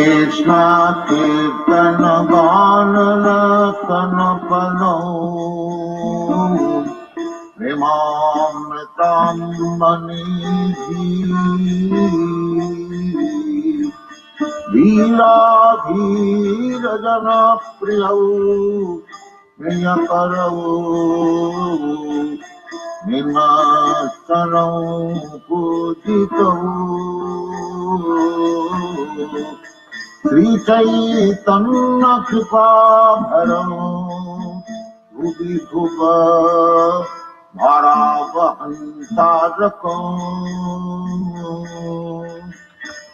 Krishna Kirtana Ganana Kanapano Vimamritam Manidhi Veera Dheera Jana Priyau Priyakarau Nimastanau Pujitau Sri Chaitanya Kripabharau Bhuvi Bhuva Bharavahantarakam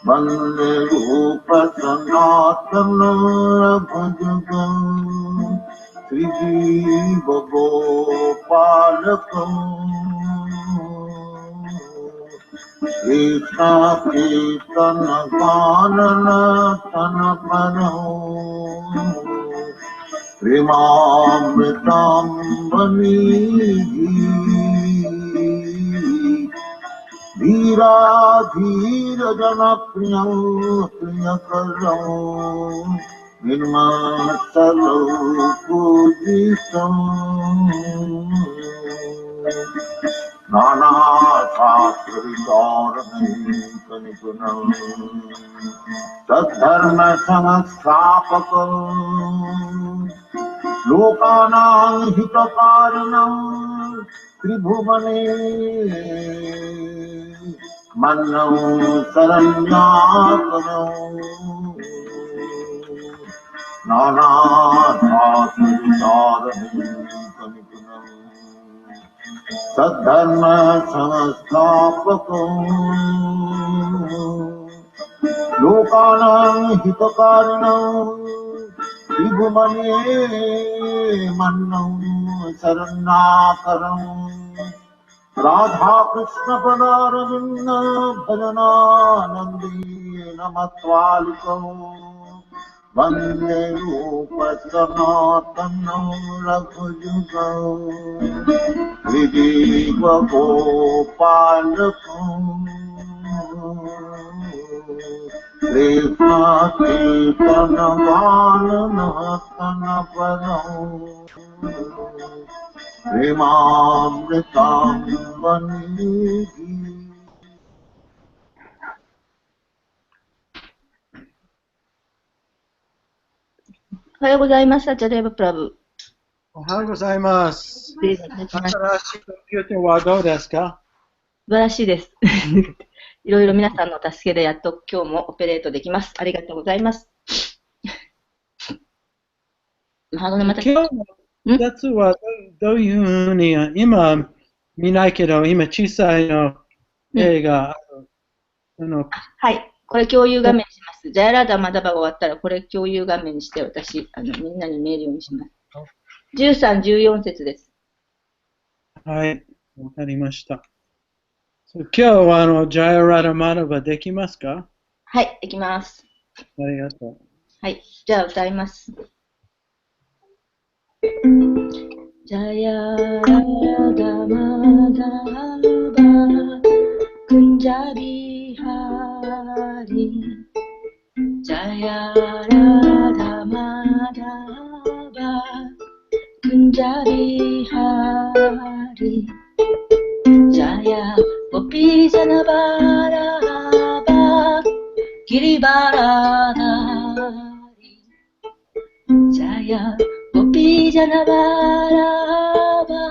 Vande Rupa Sanatana Bhajagam Sri Jiva Gopalakam Krishna Kirtana Ganana Tanapanam Primamritam Vanidhi Veera Dheera Jana Priyam Priyakaram Nirmasalau Pujitam Nana Shastra Vicharanam Sadharma Samastapakam Lokanam Hitakarinam Tribhuvane Mannam Saranyakanam Nana Shastra Vicharanam Sadharma Samastapakam Lokanam Hitakarinam Tribhuvane Mannam Saranakaram Radha Krishna Padaravinda Bhajananandi Namatvalikam Vande Rupa Sanatana Raghujagam Vijiva Gopalakam Krishna Kirtana Ganana Tanapanam Primamritam Vanidhiおはようございます。アチャデーバプラブ。おはようございます。失礼いたしました。新しいコンピューターはどうですか？素晴らしいです。いろいろ皆さんの助けでやっと今日もオペレートできます。ありがとうございます。今日のやつはどういうふうに、今見ないけど、今小さいの映画、はい。これ共有画面にします。ジャヤラダマダバが終わったら、これ共有画面にして私、みんなに見えるようにします。13、14節です。はい。わかりました。今日はジャヤラダマダバできますか？はい、できます。ありがとう。はい。じゃあ歌います。ジャヤラダマダバクンジャビハリJaya Radha Madhava Kunjabi Hari Jaya Gopi Janavarava Girivaradhari Jaya Gopi Janavarava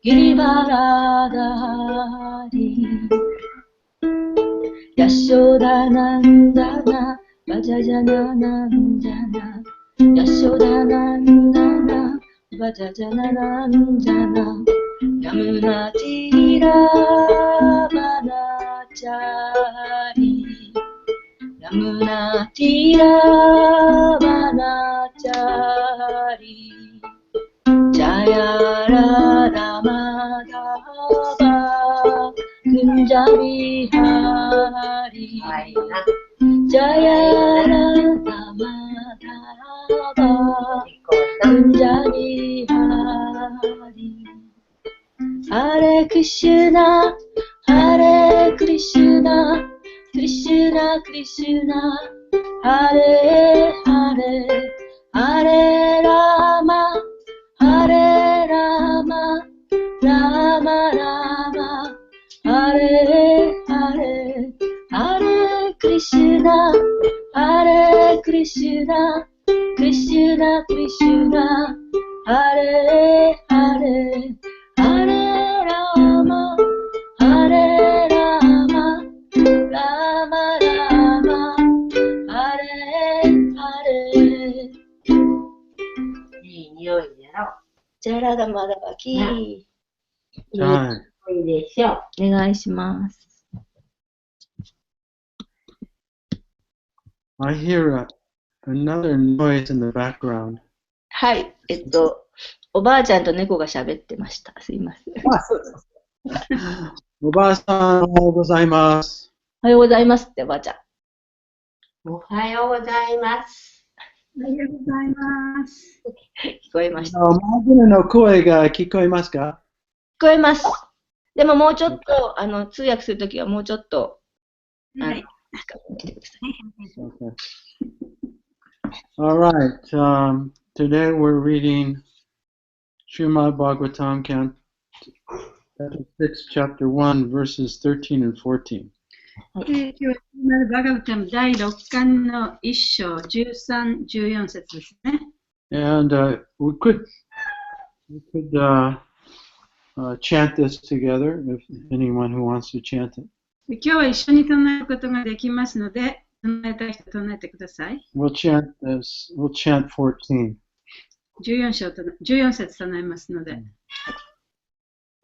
Girivaradhari Yashodanandana Vajajananandana Yashodanandana Vajajananandana Yamuna Tira Vanachari Yamuna Tira Vanachari Jaya Radha Madhava Kunjabi Hari Jaya Radha Madhava Kunjabi Hari Hare Krishna Hare Krishna Krishna Krishna ハレハレ、ハレラマ、ハレラマ、ラマラマ、ハレハレ、ハレクリシュナ、ハレクリシュナ、クリシュナ、クリシュナ、ハレハレ、ハレラマ、ハレラマ、ラマラマ、ハレハレ。いい匂いだろ。ジャラダマダバキ。いいはい。匂いでしょ。お願いします。I hear another noise in the background. はい。おばあちゃんと猫が喋ってました。すいません。おばあさん、おはようございます。おはようございますって、おばあちゃん。おはようございます。おはようございます。聞こえました。マーグルの声が聞こえますか？聞こえます。でももうちょっと、通訳するときはもうちょっと、はい。近くに来てください。Okay. All right. Today we're reading Srimad Bhagavatam, Canto 6, Chapter 1, verses 13 and 14. 今日はバガバタム第6巻の1章13、14節ですね。And we could chant this together if anyone who wants to chant it. 今日は一緒に唱えることができますので、唱えたい人唱えてください。We'll chant 14. 14節唱えますので。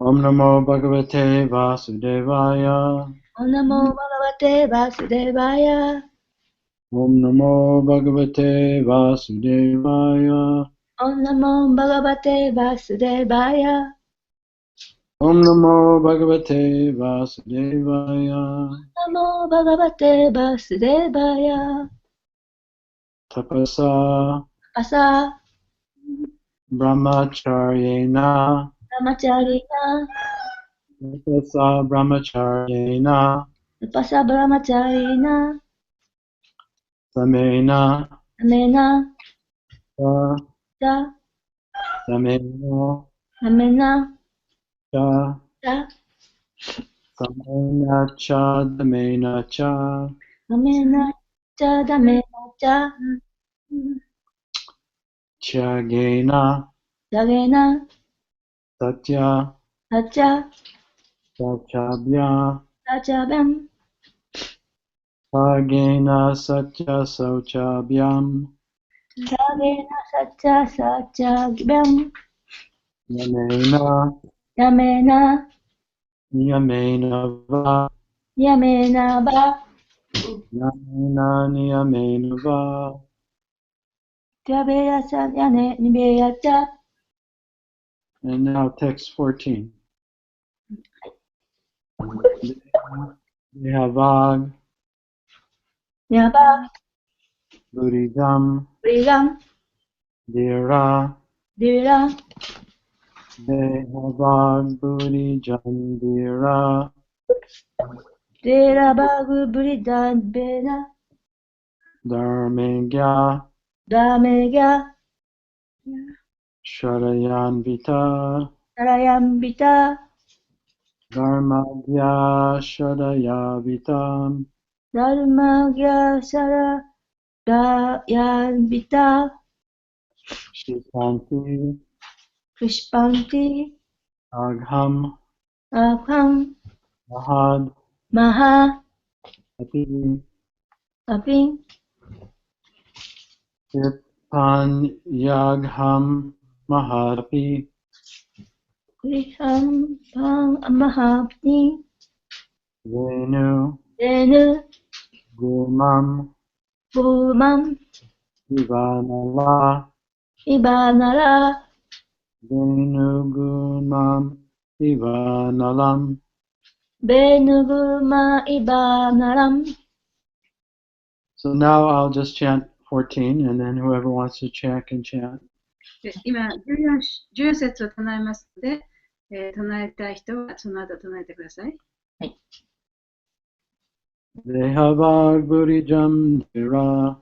Om Namo Bhagavate Vasudevaya. Om Namo Bhagavate Vasudevaya. Om Namo Bhagavate Vasudevaya. Om Namo Bhagavate Vasudevaya. Om Namo Bhagavate Vasudevaya. Namo Bhagavate Vasudevaya. Tapasa Asa Brahmacharyena. Brahmacharina. Tapasa Brahmacharyena. Pasa Brahmacharina. Samena. Amena. Sa. Sa. Samena. Amena. Cha. Sa. Samena cha. Damena cha. Amena. Cha. Damena. Cha. Chagena. Jagena. Satya. Sacha. Sachabhya. Sachabhyam. Chagena Satya Sauchabhyam. Jagena. Sacha. Sachabhyam. Yamena. Yamena. Niyamena va. Yamena. Ba. Yamena niyamena va. Jabeya. Yane. Nibeya. Cha. And now text 14. Dehavag. Yaba. Buddhigam. Brigam. Dira. Dira. Dehavag Buddhijam Dira. Dira. Bagu. Buridan. Bena. Dharmegya. Damegya. Sharayanvita. Sarayambita. Dharmagya Sharayavitam. Dharmagya. Sarayambita. Shikanti. Pushpanti. Agham. Akham. Mahad. Maha. Api. Aping. Kirpan Yagham Mahadapi. Krisham. Pang. Mahapni. Venu. Denu. Gumam. Bhumam. Ivanala. Ibanara. Venu Gumam. Ivanalam. Benuguma. Ibanaram. So now I'll just chant 14, and then whoever wants to chant can chant. 今14節を唱えますので、唱えたい人はその後唱えてください。Dehavag Buddhijam Dira.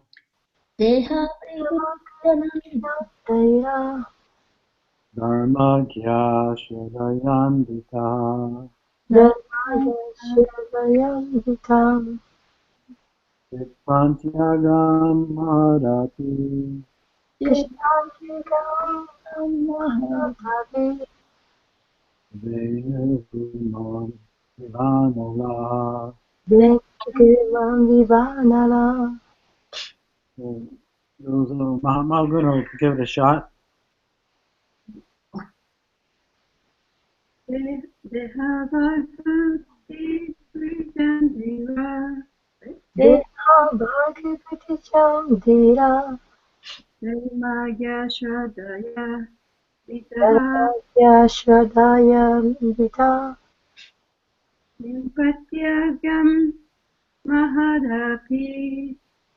Daira. Dharma Kya Shadayandita. Dharmayam Vitam. Pantyagam Madati. Krishnankam Mahatavi. Venugumam Vivanala. Dekrimam Vivanala. Those Mahamaguna will give it a shot. Deha Bhagavati Chandira. Dharmagya Shradaya Vitaha Dharmagya Shradaya Vita. Nimpatyagam Mahadapi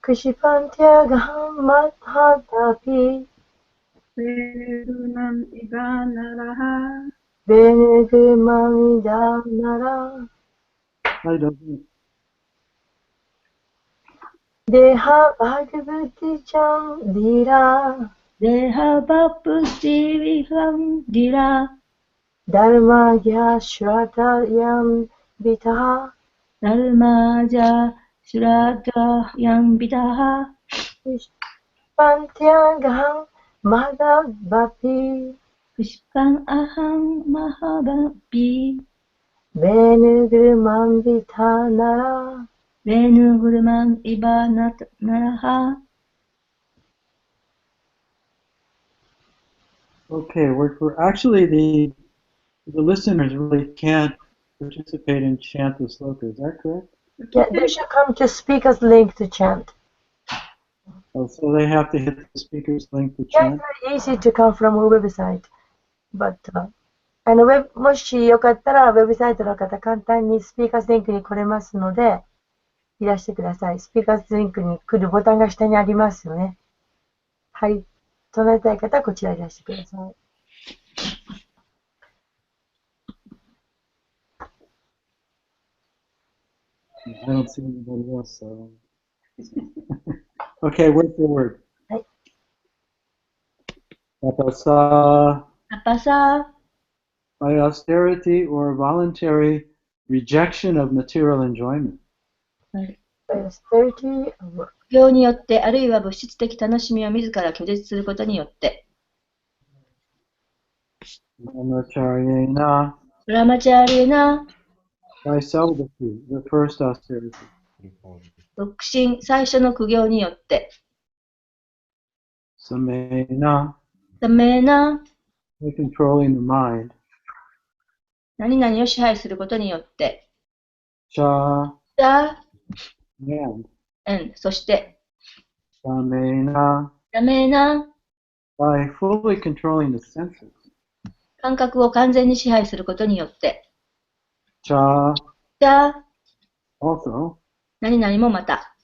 Krishipantyagam Madhadapi. Vedunam Ivanaraha Venugrimam Idanara. I don't. Deha Bhagavati Chandira. Deha Bhakti Dira. Dharmagya Shradayam Vitaha. Dharmaja Shradayam Vitaha. Pantyagam Madhavapi. Pushpam Aham Mahabapi. Venugrimam Vitanara. Venugurumam Ibanat Naraha. Okay, we're actually the listeners really can't participate and chant the sloka. Is that correct? Yeah, they should come to speaker's link to chant. Oh, so they have to hit the speaker's link to Yeah, chant? it's very easy to come from a website. But, もしよかったら、ウェブサイトの方、簡単にスピーカーズリンクに来れますので、いらしてください。スピーカーズリンクに来るボタンが下にありますよね。はい。唱えたい方はこちらにいらしてください。I don't see anybody else, so. Okay, word for word. Hi. Tapasa, Tapasa. by austerity or voluntary rejection of material enjoyment. Austerity. 苦行によって、あるいは物質的楽しみを自ら拒絶することによって。Brahmacharyena, ブラマチャーリエナ。by celibacy, the first austerity. 独身、最初の苦行によって。Samena, ダメな。by controlling the mind. 何々を支配することによって。Cha, だ。and. そして。Samena, ダメな。by fully controlling the senses. 感覚を完全に支配することによって。Cha, だ。also. 何々もまた。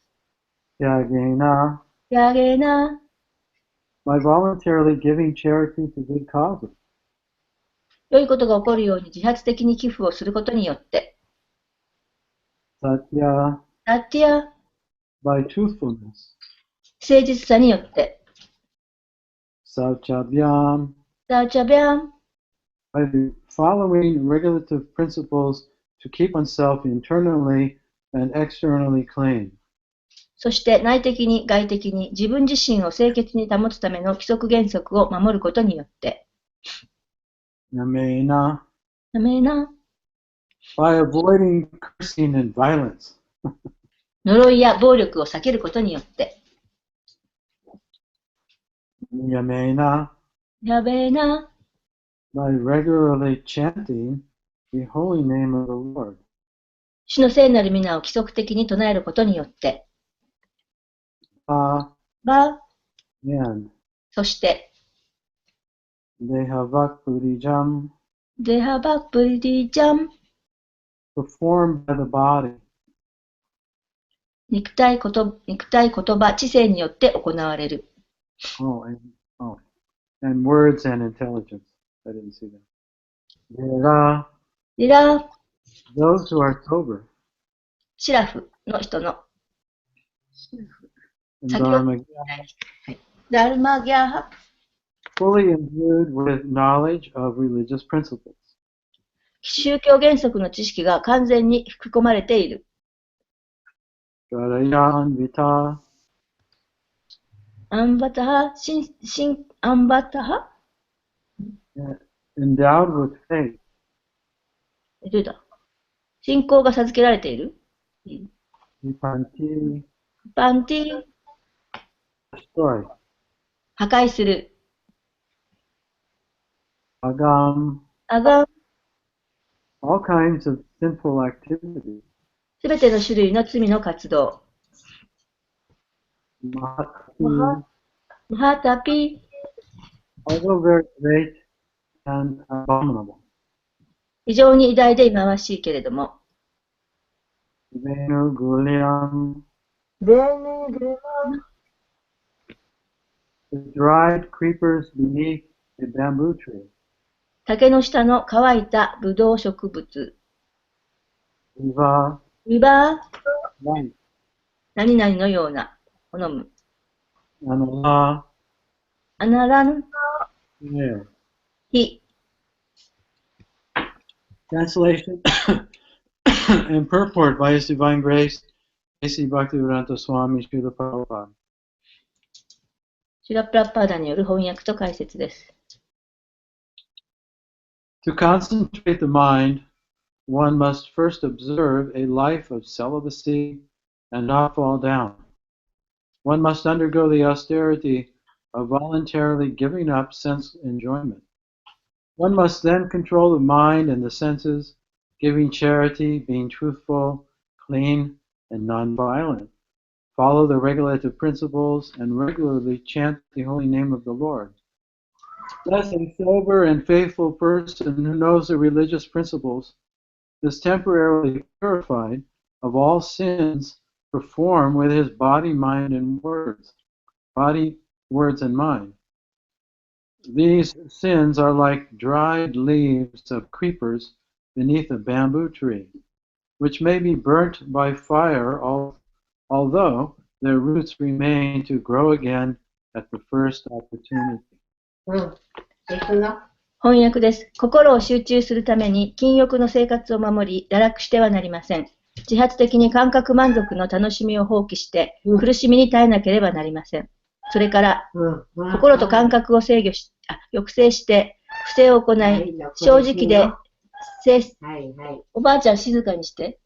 Yagena, やげな。by voluntarily giving charity to good causes. 良いことが起こるように自発的に寄付をすることによって。Satya, サティア。by truthfulness. 誠実さによって。Sauchabhyam, サーチャビャン。by following regulative principles to keep oneself internally and externally clean. そして内的に外的に自分自身を清潔に保つための規則原則を守ることによって。Namena, ダメな。by avoiding cursing and violence. 呪いや暴力を避けることによって。Yamena, やべえな。by regularly chanting the holy name of the Lord. 主の聖なる皆を規則的に唱えることによって。And そして。Dehavakpurijam, デハバプリディジャン。performed by the body. 肉体言葉、知性によって行われる。And words and intelligence. I didn't see that. Dera, リラ、 those who are sober. シラフ、の人の And 先ほど Dharma ダルマギャーハ fully imbued with knowledge of religious principles. 宗教原則の知識が完全に含まれている。Garayan Vita アンバタハ、アンバタハ endowed with faith. どうだ信仰が授けられている Vipanti パンティ destroy. 破壊する。 Agam アガン all kinds of sinful activities. すべての種類の罪の活動。 Mahati ムハタピ although very great and abominable. 非常に偉大で忌まわしいけれども。 Venu Guliam ベネグルマ the dried creepers beneath a bamboo tree. 竹の下の乾いたブドウ植物。 Viva リバー light 何々のような。好む。 Anala アナラン air. 火。 Translation and purport by His Divine Grace, A.C. Bhaktivedanta Swami Srila Prabhupada. シュラプラッパーダによる翻訳と解説です。 To concentrate the mind, one must first observe a life of celibacy and not fall down. One must undergo the austerity of voluntarily giving up sense enjoyment. One must then control the mind and the senses, giving charity, being truthful, clean, and non-violent. Follow the regulative principles and regularly chant the holy name of the Lord. Thus, a sober and faithful person who knows the religious principles is temporarily purified of all sins performed with his body, mind, and words. Body, words, and mind. These sins are like dried leaves of creepers beneath a bamboo tree, which may be burnt by fire, although their roots remain to grow again at the first opportunity. うん。行くの翻訳です。心を集中するために禁欲の生活を守り、堕落してはなりません。自発的に感覚満足の楽しみを放棄して、苦しみに耐えなければなりません。それから、心と感覚を抑制して、不正を行い、正直で、はいはい。おばあちゃん静かにして、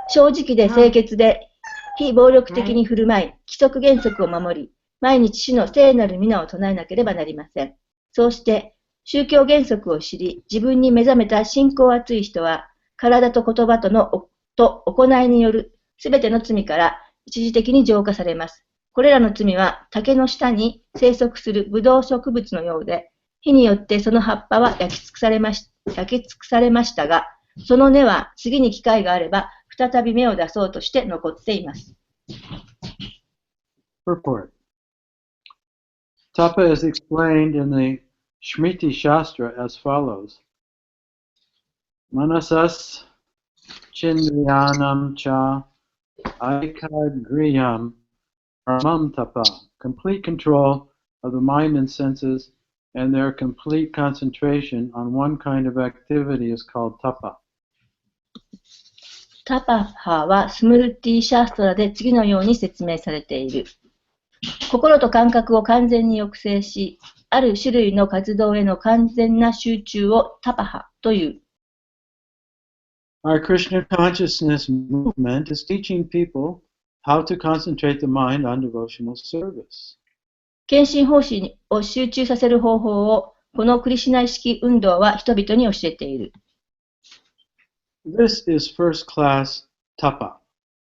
正直で清潔で、非暴力的に振る舞い、規則原則を守り、毎日主の聖なる皆を唱えなければなりません。そうして、宗教原則を知り、自分に目覚めた信仰厚い人は、体と言葉と行いによるすべての罪から一時的に浄化されます。これらの罪は竹の下に生息するブドウ植物のようで、火によってその葉っぱは焼き尽くされましたが、その根は次に機会があれば再び芽を出そうとして残っています。Purport. Tapa is explained in the Smriti Shastra as follows. Manasas Chindrayanam cha Aikadgriyam Paramam Tapa. Complete control of the mind and senses and their complete concentration on one kind of activity is called tapa. タパハはスムルティシャストラで次のように説明されている。心と感覚を完全に抑制し、ある種類の活動への完全な集中をタパハという。Our Krishna consciousness movement is teaching people how to concentrate the mind on devotional service. 献身奉仕を集中させる方法を、このクリシュナ意識運動は人々に教えている。This is first class tapa.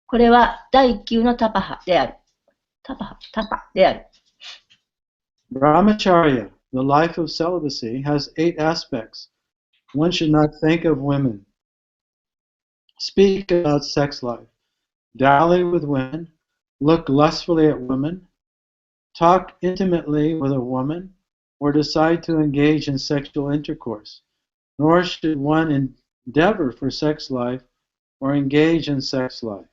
これは第一級のタパハである。タパである。Brahmacharya, the life of celibacy, has 8 aspects. One should not think of women, speak about sex life, dally with women, look lustfully at women, talk intimately with a woman, or decide to engage in sexual intercourse. Nor should one endeavor for sex life or engage in sex life.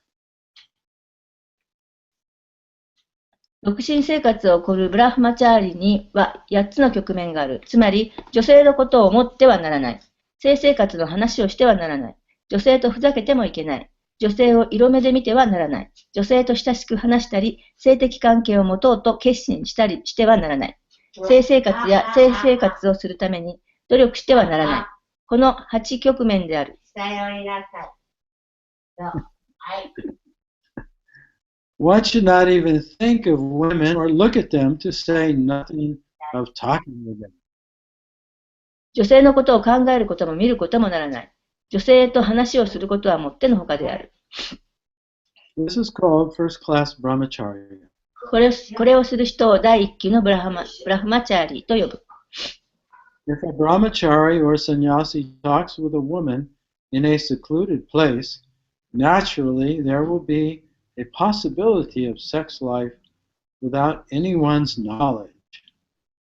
独身生活を送るブラフマチャーリには8つの局面がある。つまり、女性のことを思ってはならない。性生活の話をしてはならない。女性とふざけてもいけない。女性を色目で見てはならない。女性と親しく話したり、性的関係を持とうと決心したりしてはならない。性生活や性生活をするために努力してはならない。この8局面である。伝えられなさい。そう。はい。One should not even think of women or look at them to say nothing of talking with them. 女性のことを考えることも見ることもならない。女性と話をすることはもってのほかである。This is called first-class brahmacharya. これをする人を第一級のブラフマチャーリーと呼ぶ。If a brahmachari or sannyasi talks with a woman in a secluded place, naturally there will be a possibility of sex life without anyone's knowledge.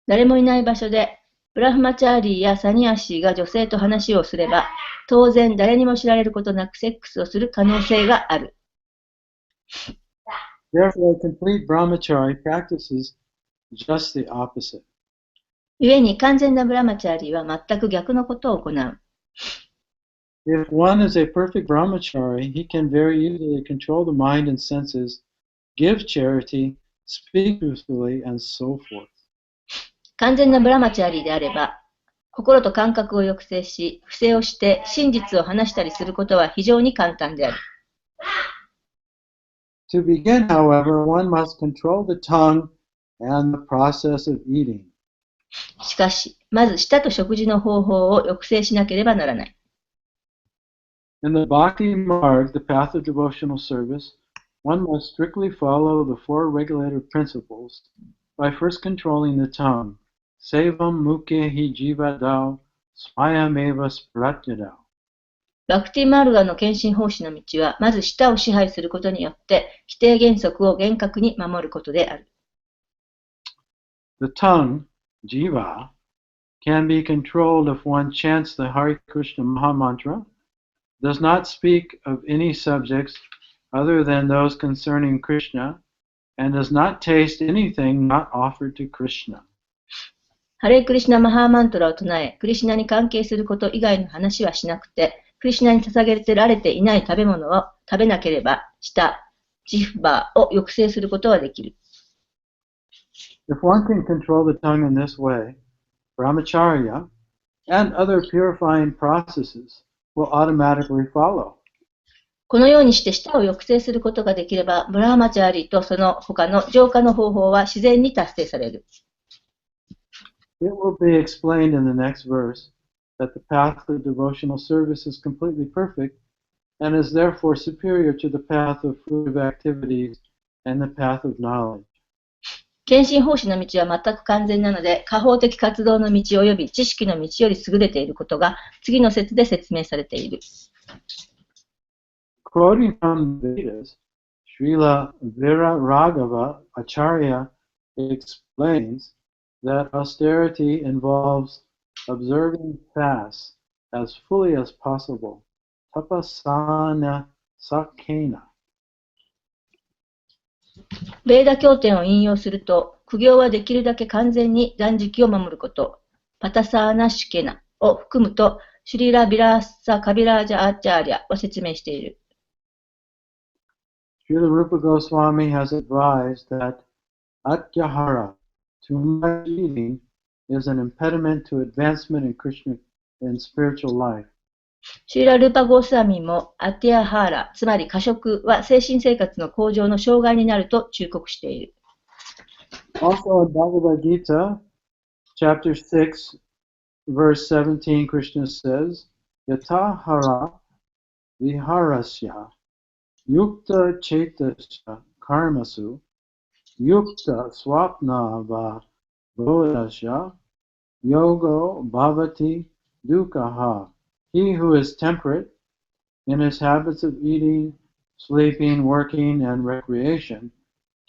誰もいない場所で、ブラフマチャーリーやサニアシーが女性と話をすれば、当然誰にも知られることなくセックスをする可能性がある。Therefore, a complete brahmachari practices just the opposite. 故に完全なブラマチャーリーは全く逆のことを行う。If one is a perfect brahmachari, he can very easily control the mind and senses, give charity, speak truthfully, and so forth. 完全なブラマチャーリーであれば、心と感覚を抑制し、不正をして真実を話したりすることは非常に簡単である。To begin, however, one must control the tongue and the process of eating. しかし、まず舌と食事の方法を抑制しなければならない。In the Bhakti Marg, the path of devotional service, one must strictly follow the four regulative principles by first controlling the tongue. Sevam mukhe hi jivadao, swayameva spratyadao. バクティマルガの献身奉仕の道は、まず舌を支配することによって、規定原則を厳格に守ることである。The tongue, jiva, can be controlled if one chants the Hare Krishna Mahamantra, does not speak of any subjects other than those concerning Krishna, and does not taste anything not offered to Krishna. ハレークリシュナマハーマントラを唱え、クリシュナに関係すること以外の話はしなくて、クリシュナに捧げられていない食べ物を食べなければ、舌、ジフバーを抑制することはできる。If one can control the tongue in this way, brahmacharya and other purifying processes will automatically follow. このようにして舌を抑制することができれば、ブラーマチャーリとその他の浄化の方法は自然に達成される。It will be explained in the next verse that the path of devotional service is completely perfect and is therefore superior to the path of fruitive activities and the path of knowledge. 献身奉仕の道は全く完全なので、果報的活動の道及び知識の道より優れていることが次の説で説明されている。Quoting from the Vedas, Srila Viraraghava Acharya explains that austerity involves observing fasts as fully as possible, tapasana sakena. ベーダ経典を引用すると、苦行はできるだけ完全に断食を守ること、パタサーナシュケナを含むと、シュリラ・ビラーサ・カビラージャ・アーチャーリャを説明している。Srila Rupa Goswami has advised that atyahara, too much eating, is an impediment to advancement in Krishna and spiritual life. シュリラ・ルーパ・ゴースワミもアティアハーラ、つまり過食は精神生活の向上の障害になると忠告している。Also in Bhagavad Gita, chapter 6, verse 17, Krishna says, Yatahara viharasya yukta chetasya karmasu yukta swapna va bodhasya yogo bhavati dukkha. He who is temperate in his habits of eating, sleeping, working, and recreation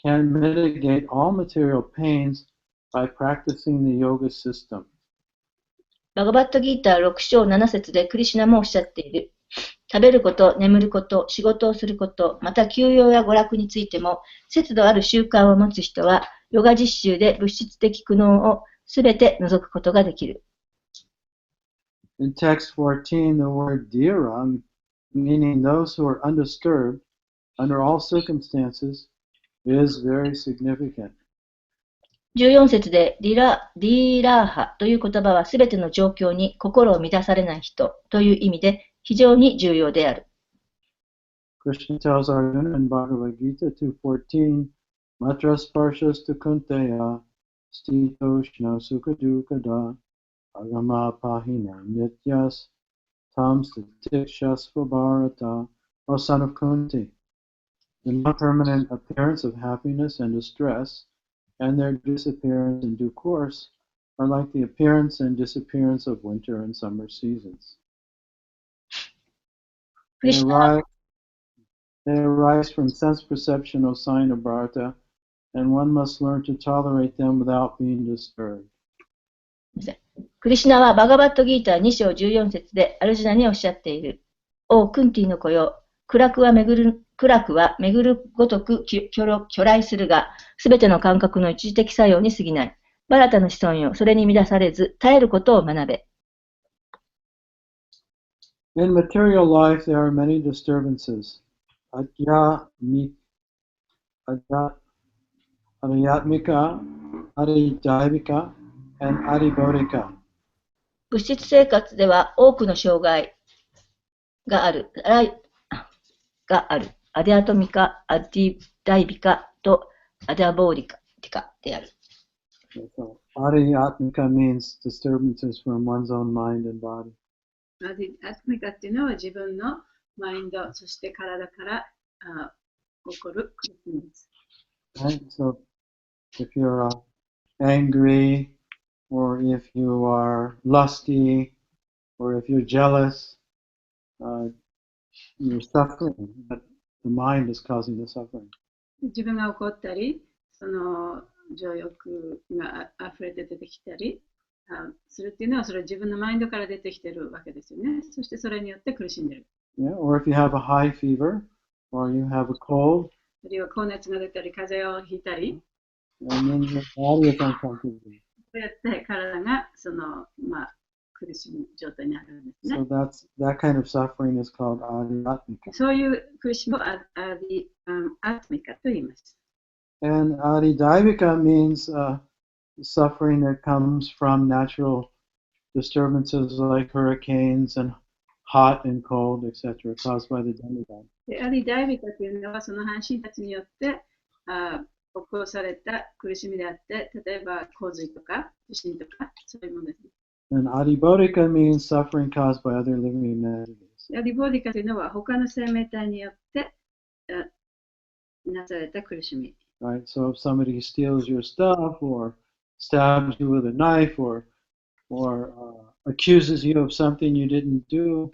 can mitigate all material pains by practicing the yoga system. バガバットギーター6章7節でクリシュナもおっしゃっている。食べること、眠ること、仕事をすること、また休養や娯楽についても、節度ある習慣を持つ人は、ヨガ実習で物質的苦悩をすべて除くことができる。In text 14, the word dhira, meaning those who are undisturbed under all circumstances, is very significant. 14節でディラーハという言葉はすべての状況に心を乱されない人という意味で非常に重要である。Krishna tells Arjuna in Bhagavad Gita 2:14, Matra sparshas tu kunteya, stitoshna sukadukada, agama pahina nityas, tam satikshas bharata, O son of Kunti. The non-permanent appearance of happiness and distress, and their disappearance in due course, are like the appearance and disappearance of winter and summer seasons. They arise from sense perception, O sign of Bharata, and one must learn to tolerate them without being disturbed. クリシュナはバガバットギーター2章14節でアルジュナにおっしゃっている。おクンティの子よ、苦楽は巡るごとく去来するが、すべての感覚の一時的作用に過ぎない。バラタの子孫よ、それに乱されず、耐えることを学べ。In material life, there are many disturbances. Adhyatmika, Adidaivika, and Adibodhika. 物質生活では多くの障害がある。アデアトミカ、アディダイビカとアデアボーディカである。So, Adhyatmika means disturbances from one's own mind and body. アディアトミカっていうのは自分のマインド、そして体から起こる苦しみです。Right? So, if you're angry, or if you are lusty, or if you're jealous, you're suffering, but the mind is causing the suffering. 自分が怒ったり、その情欲が溢れて出てきたりするっていうのは、それは自分のマインドから出てきてるわけですよね。そしてそれによって苦しんでる。Yeah, or if you have a high fever, or you have a cold, あるいは高熱が出たり、風邪をひいたり、and then your body is uncomfortable. そうやって体が苦しむ状態になるんですね。So that kind of suffering is called adhyatmika. そういう苦しみをアディアトミカと言います。And adidaivika means suffering that comes from natural disturbances like hurricanes and hot and cold, etc., caused by the demigod. でアディダイビカというのはその半身たちによって起こされた苦しみであって、例えば洪水とか地震とかそういうものです。And adibodhika means suffering caused by other living entities. アディボディカというのは他の生命体によってなされた苦しみ。Right? So if somebody steals your stuff or stabs you with a knife or accuses you of something you didn't do,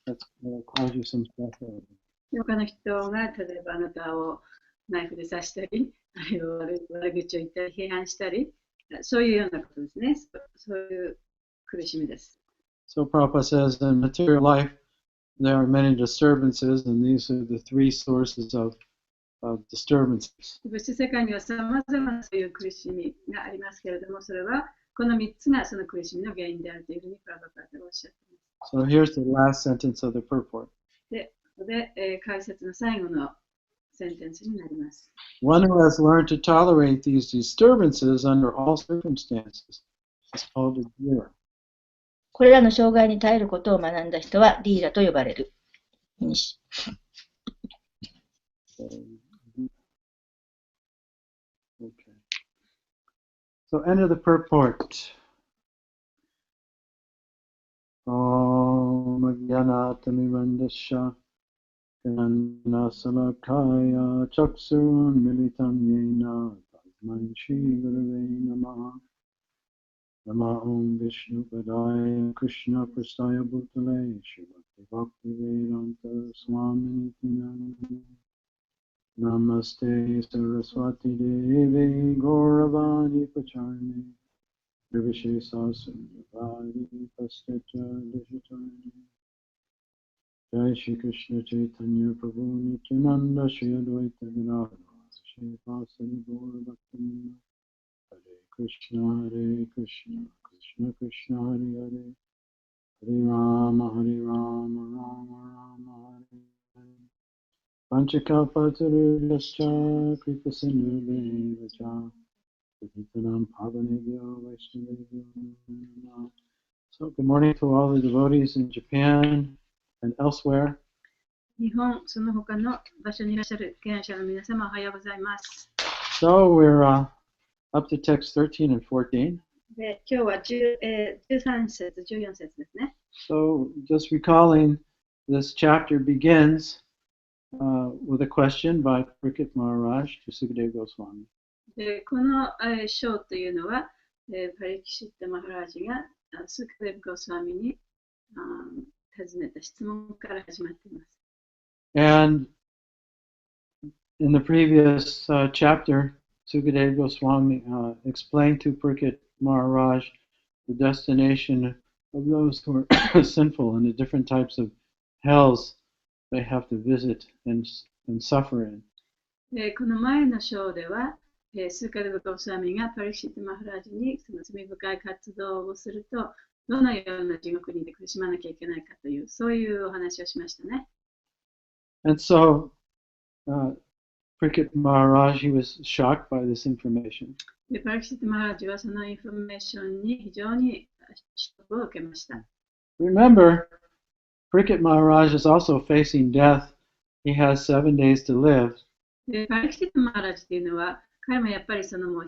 that's going to cause you some suffering. 他の人が例えばあなたをナイフで刺したり、あるいは悪口を言ったり、批判したり、そういうようなことですね。そういう苦しみです。So Prabhupada says in material life there are many disturbances, and these are the three sources of disturbances. 物質世界にはさまざまなそういう苦しみがありますけれども、それはこの3つがその苦しみの原因であるというふうにプラバパータがおっしゃっています。So here's the last sentence of the purport. で、ここで、解説の最後のセンテンスになります。One who has learned to tolerate these disturbances under all circumstances is called a dhira. これらの障害に耐えることを学んだ人はディーラと呼ばれる。Okay. So end of the purport. Om Jnanatamivandasya Salakaya Chaksun Militam Yena Tasmai Shri Gurave Namaha. Nama Om Vishnu Padaya Krishna Prastaya Bhutale Shrimati Bhakti Vedanta Swami Nityananda. Namaste Saraswati Devi Gauravani Pacharni Nirvishesa Sundari Pastecha Dishitani Jai Shri Krishna Chaitanya Prabhu Nityananda Shri Advaita Gadadhara Shri Vasari Gaura Bhaktivinoda Hare Krishna Krishna Krishna Hare Hare Hare Rama Rama Rama Hare Hare Panchakalpatarubhyascha Kripasindhubheva Patitanam Pavanebhyo Vaishnavebhyo Namo. So good morning to all the devotees in Japan and elsewhere. 日本、その他の場所にいらっしゃる敬愛者の皆様、おはようございます。 So we're up to text 13 and 14. で、今日は13節、14節ですね。 So just recalling, this chapter begins with a question by Parikshit Maharaj to Sukadeva Goswami. で、この章というのは、パリキシッタ・マハラージがスカデブ・ゴスワミに尋ねた質問から始まっています。 And in the previous chapter, Sukadeva Goswami explained to Parikshit Maharaj the destination of those who are sinful and the different types of hells they have to visit and suffer in. で、この前の章では、スカデブ・ゴスワミがパリキシッタ・マハラージにその罪深い活動をすると、どのような地獄にで苦しまなきゃいけないかという、そういうお話をしましたね。 And so, Parikshit Maharaj, he was shocked by this information. で、パリキシッタ・マハラージはそのインフォメーションに非常にショックを受けました。 Remember, Parikshit Maharaj is also facing death. He has 7 days to live. で、パリキシッタ・マハラージっていうのは、彼もやっぱりそのも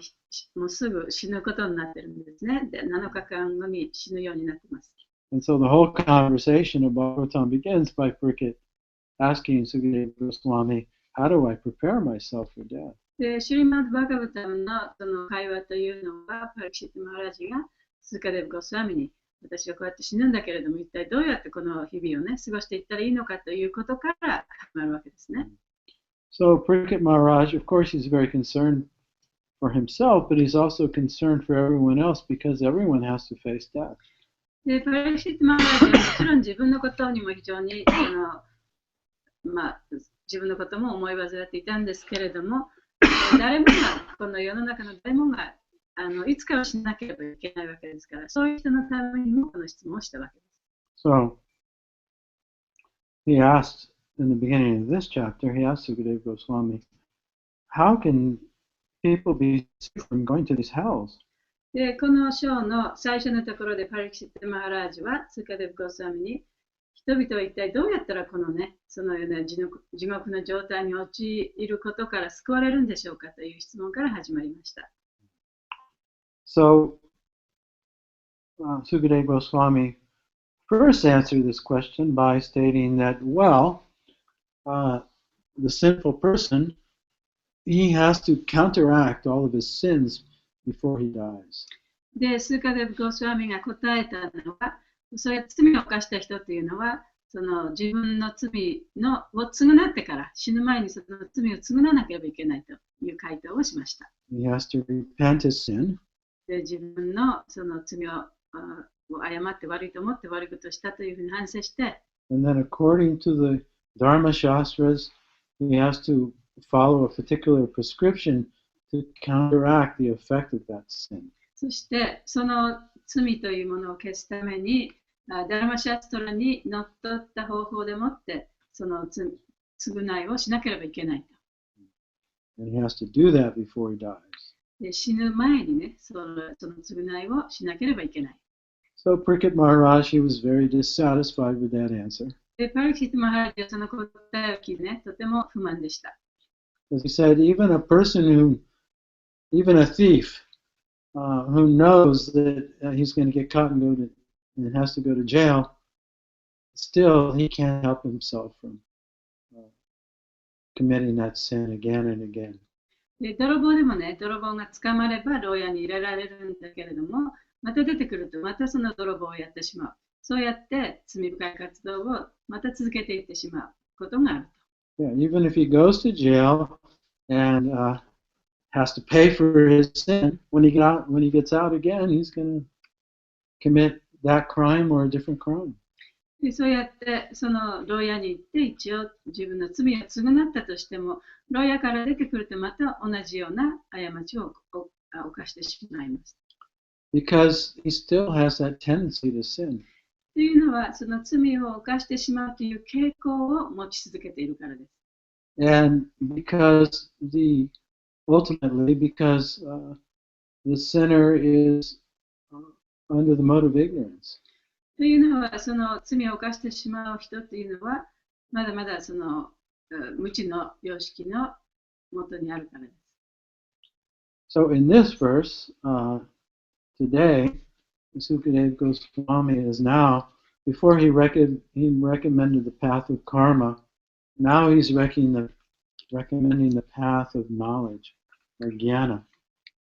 うすぐ死ぬことになってるんですね。で、7日間後に死ぬようになってます。 And so the whole conversation about Bhagavatam begins by Parikshit asking Sukadeva Goswami, how do I prepare myself for death? で、シュリマッド・バガバタムのその会話というのは、パリキシッタ・マハラージがスカデブ・ゴスワミに、私はこうやって死ぬんだけれども、一体どうやってこの日々をね、過ごしていったらいいのかということから始まるわけですね。 So Parikshit Maharaj, of course, he's very concerned for himself, but he's also concerned for everyone else because everyone has to face death. で、パリキシッタ・マハラージはもちろん自分のことにも非常に自分のことも思い煩っていたんですけれども、誰もが、この世の中の誰もがいつかはしなければいけないわけですから、そういう人のためにもこの質問をしたわけです。 So he asked in the beginning of this chapter, he asked Sukadeva Goswami, how can people be saved from going to these hells? で、この章の最初のところでパリキシッタ・マハラージはスカデブ・ゴスワミに、人々は一体どうやったらこのね、そのような地獄の状態に陥ることから救われるんでしょうかという質問から始まりました。 So Sukadeva Goswami first answered this question by stating that, well, the sinful person, he has to counteract all of his sins before he dies. で、スカデブ・ゴスワミが答えたのは、そういう罪を犯した人というのは、その自分の罪を償ってから、死ぬ前にその罪を償わなければいけないという回答をしました。 He has to repent his sin. で、自分のその罪を誤って悪いと思って悪いことをしたというふうに反省して、 And then according to the Dharma Shastras, he has to follow a particular prescription to counteract the effect of that sin. そしてその罪というものを消すために、ダルマシャストラにのっとった方法でもって、その償いをしなければいけないと。 And he has to do that before he dies. で、死ぬ前にね、その償いをしなければいけない。 So Parikshit Maharaj, he was very dissatisfied with that answer. で、パリキシッタ・マハラージはその答えを聞いてね、とても不満でした。 As he said, even a thief who knows that he's going to get caught and has to go to jail, still he can't help himself from committing that sin again and again. で、泥棒でもね、泥棒が捕まれば牢屋に入れられるんだけれども、また出てくるとまたその泥棒をやってしまう。そうやって罪深い活動をまた続けていってしまうことがあると。 Yeah, even if he goes to jail and has to pay for his sin, when he gets out again, he's going to commit that crime or a different crime. でそうやってその牢屋に行って一応自分の罪を償ったとしても、牢屋から出てくるとまた同じような過ちを犯してしまいます。Because he still has that tendency to sin. というのは、その罪を犯してしまうという傾向を持ち続けているからです。And ultimately, because the sinner is under the mode of ignorance. というのは、その罪を犯してしまう人というのは、まだまだその無知の様式のもとにあるからです。So in this verse, today, Sukadeva Goswami is now, before he recommended the path of karma, now he's recommending the path of knowledge, or jnana.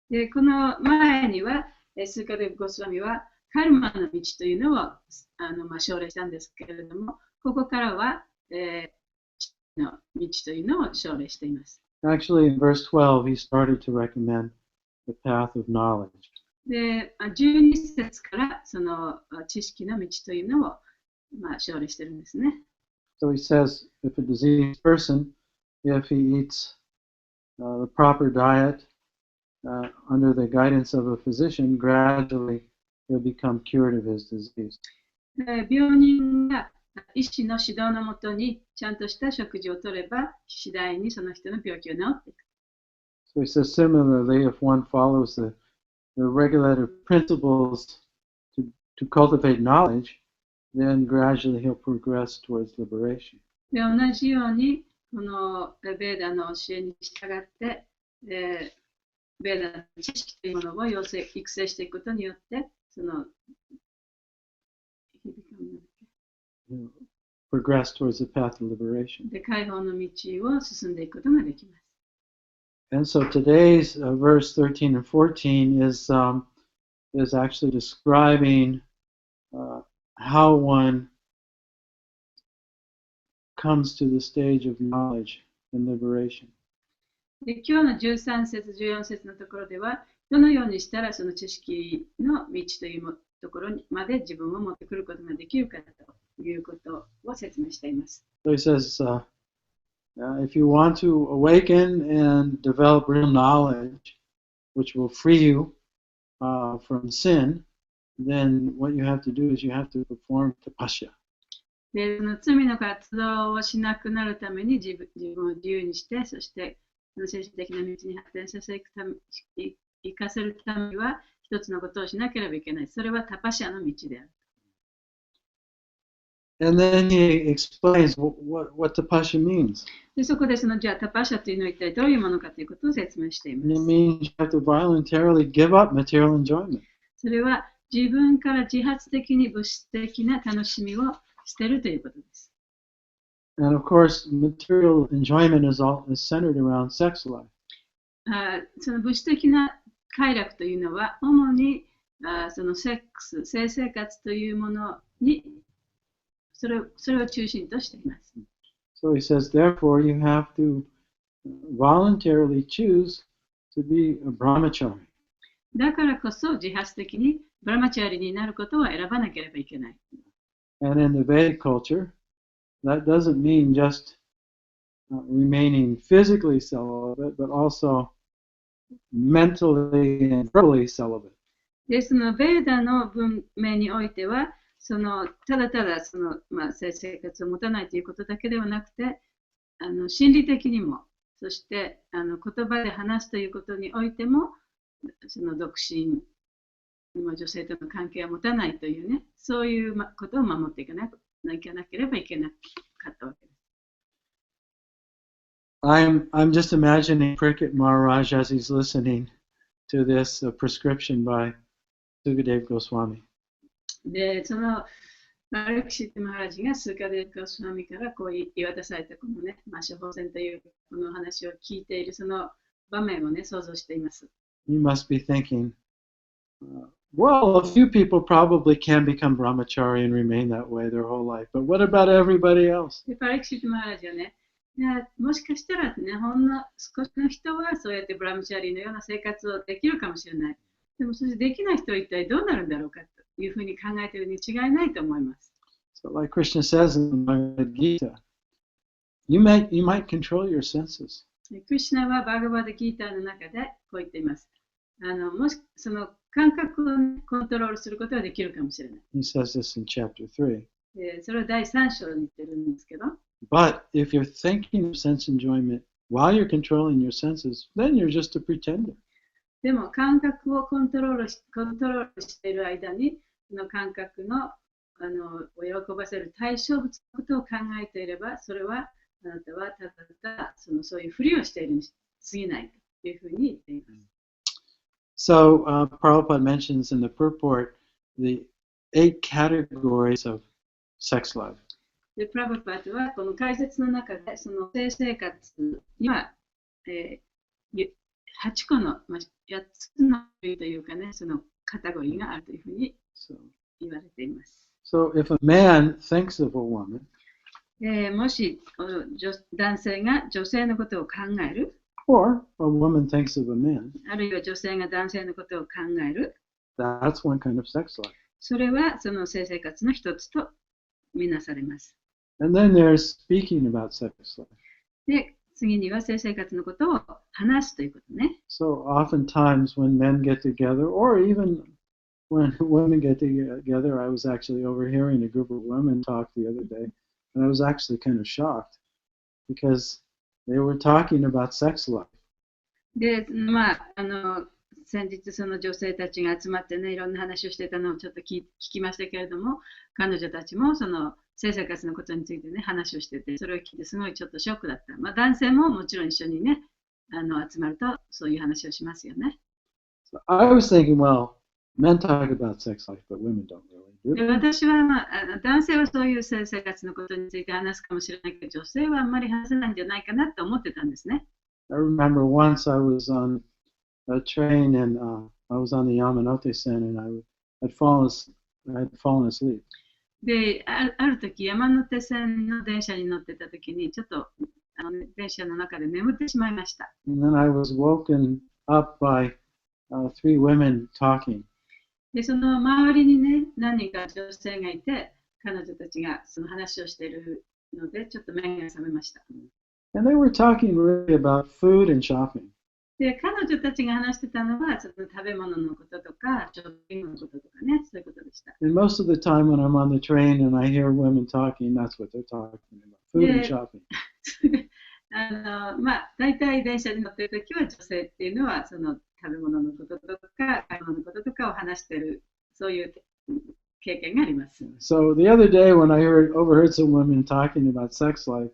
でこの前には、スーカデブ・ゴスワミはカルマの道というのを奨励したんですけれども、ここからは、知の道というのを奨励しています。Actually, in verse 12, he started to recommend the path of knowledge. で、12節からその知識の道というのを奨励してるんですね。So he says, if a diseased person, if he eats the proper diet under the guidance of a physician, gradually he'll become cured of his disease. 病人が医師の指導のもとにちゃんとした食事をとれば、次第にその人の病気を治っていく。So he says, similarly, if one follows the regulative principles to cultivate knowledge, then gradually he'll progress towards liberation. で同じように、このベーダの教えに従って、ベーダの知識というものを育成していくことによって、そのprogress towards the path of liberation. で解放の道を進んでいくことができます。And so today's verse 13 and 14 is actually describing how one comes to the stage of knowledge and liberation. で今日の13節、14節のところでは、どのようにしたらその知識の道というところにまで自分を持ってくることができるかということを説明しています。So he says, if you want to awaken and develop real knowledge, which will free you from sin, then what you have to do is you have to perform tapasya. でその罪の活動をしなくなるために自分を自由にして、そして精神的な道に発展させていくため、生かせるためには一つのことをしなければいけない。それはタパシャの道である。And then he explains what tapasya means. でそこでじゃあタパシャというのは一体どういうものかということを説明していま And it す。 means you have to voluntarily give up material enjoyment. それは自分から自発的に物質的な楽しみを捨てるということです。And of course, material enjoyment is centered around sex life. その物質的な快楽というのは主にそのセックス、性生活というものにそれを中心としています。So he says, therefore, you have to voluntarily choose to be a brahmachari. だからこそ自発的にブラマチャリになることを選ばなければいけない。And in the Vedic culture, that doesn't mean just remaining physically celibate, but also mentally and verbally celibate. で、そのベーダの文明においては、ただただ性生活を持たないということだけではなくて、心理的にも、そして言葉で話すということにおいても、その独身の女性との関係を持たないというね、そういうことを守っていかなければいけなかったわけです。I'm just imagining Parikshit Maharaj as he's listening to this prescription by Sukadeva Goswami. で、パラキシット・マハラジがスーカデブ・ゴスワミからこう言い渡されたこのね、処方箋というこの話を聞いているその場面をね、想像しています。You must be thinking, well, a few people probably can become brahmachari and remain that way their whole life, but what about everybody else? で、パラキシット・マハラジはね、もしかしたらね、ほんの少しの人はそうやってブラムチャリーのような生活をできるかもしれない。でもそれできない人は一体どうなるんだろうかというふうに考えているに違いないと思います。So like Krishna says in the Bhagavad Gita, you might control your senses. クリシュナはバガバダギーターの中でこう言っています。もしその感覚をコントロールすることはできるかもしれない。He says this in chapter 3. それは第3章に言ってるんですけど、But if you're thinking of sense enjoyment while you're controlling your senses, then you're just a pretender. でも感覚をコントロールしている間に、その感覚のを喜ばせる対象物のことを考えていれば、それはあなたはただそういうふりをしているに過ぎないというふうに言っています。So Prabhupada mentions in the purport the 8 categories of sex life. で、プラブパートはこの解説の中で、その性生活には、8個の、8つの類というかね、そのカテゴリーがあるというふうに言われています。So if a man thinks of a woman, もし男性が女性のことを考える、or a woman thinks of a man, あるいは女性が男性のことを考える、that's one kind of sex life. それはその性生活の一つとみなされます。And then there's speaking about sex life. で、次には性生活のことを話すということね。So oftentimes when men get together, or even when women get together, I was actually overhearing a group of women talk the other day, and I was actually kind of shocked because they were talking about sex life. で、先日その女性たちが集まってね、いろんな話をしてたのをちょっと聞きましたけれども、彼女たちもその性生活のことについてね、話をしてて、それを聞いてすごいちょっとショックだった。男性ももちろん一緒にね、集まるとそういう話をしますよね。So I was thinking, well, men talk about sex life, but women don't really do. で、私は、男性はそういう性生活のことについて話すかもしれないけど、女性はあんまり話せないんじゃないかなと思ってたんですね。I remember once I was on a train and I was on the Yamanote-sen and I'd fallen asleep. で、ある時山手線の電車に乗ってた時にちょっと電車の中で眠ってしまいました。And then I was woken up by 3 women talking. で、その周りにね、何人か女性がいて、彼女たちがその話をしているので、ちょっと目が覚めました。And they were talking really about food and shopping. で、彼女たちが話してたのは、その食べ物のこととか、ショッピングのこととかね、そういうことでした。And most of the time when I'm on the train and I hear women talking, that's what they're talking about, food and shopping. 大体電車に乗っているときは女性っていうのはその食べ物のこととか買い物のこととかを話しているそういう経験があります。So the other day when I overheard some women talking about sex life,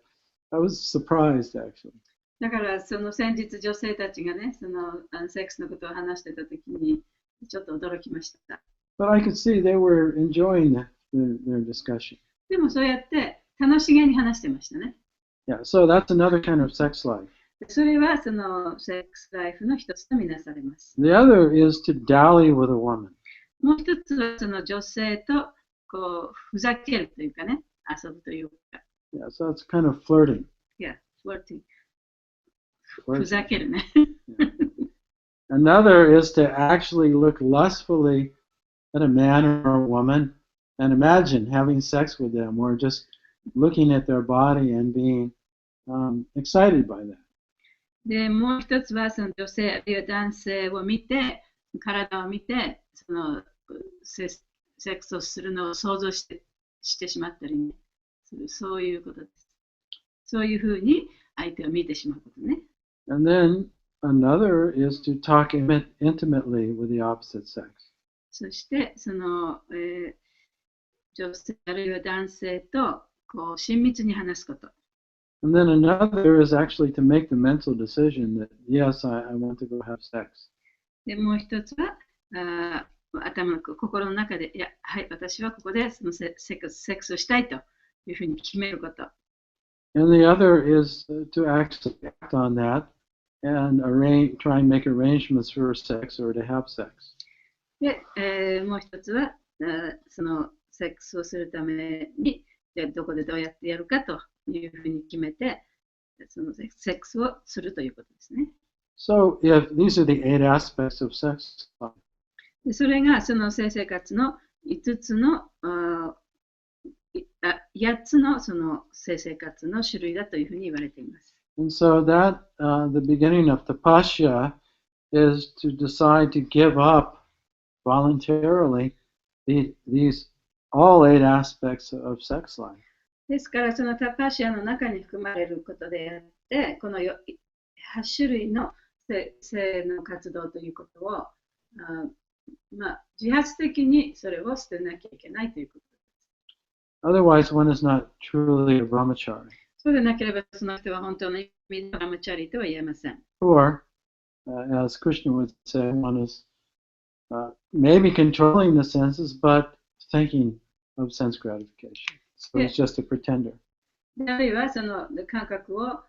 I was surprised actually. だからその先日女性たちがね、そのセックスのことを話してたときにちょっと驚きました。But I could see they were enjoying their discussion. でもそうやって楽しげに話してましたね。Yeah, so that's another kind of sex life. それはそのセックスライフの一つとみなされます。The other is to dally with a woman. もう一つはその女性とこうふざけるというかね、遊ぶというか。Yeah, so it's kind of flirting. Yeah, flirting. ふざけるね。Yeah. Another is to actually look lustfully at a man or a woman and imagine having sex with them or just looking at their body and being excited by that. で、もう一つはその女性あるいは男性を見て、体を見て、そのセックスをするのを想像してしまったり、ね、そういうことです。そういうふうに相手を見てしまうことね。And then another is to talk intimately with the opposite sex. そしてその、女性あるいは男性とこう親密に話すこと。And then another is actually to make the mental decision that, yes, I want to go have sex. で、もう一つは、心の中で、いや、はい、私はここでそのセックスをしたいというふうに決めること。And the other is to actually act on that and try and make arrangements for sex or to have sex. で、もう一つは、そのセックスをするために、どこでどうやってやるかというふうに決めて、そのセックスをするということですね。So, if these are the 8 aspects of sex life. でそれがその性生活の5つの8つのその性生活の種類だというふうに言われています。And so that the beginning of tapasya is to decide to give up voluntarily these all 8 aspects of sex life. ですから、そのタパシアの中に含まれることであって、この8種類の性の活動ということを、自発的にそれを捨てなきゃいけないということです。Otherwise, one is not truly a brahmachari. そうでなければ、その人は本当の意味のブラマチャリとは言えません。Or, as Krishna would say, one is maybe controlling the senses, but thinking of sense gratification. So it's just a pretender. あるいはその感覚を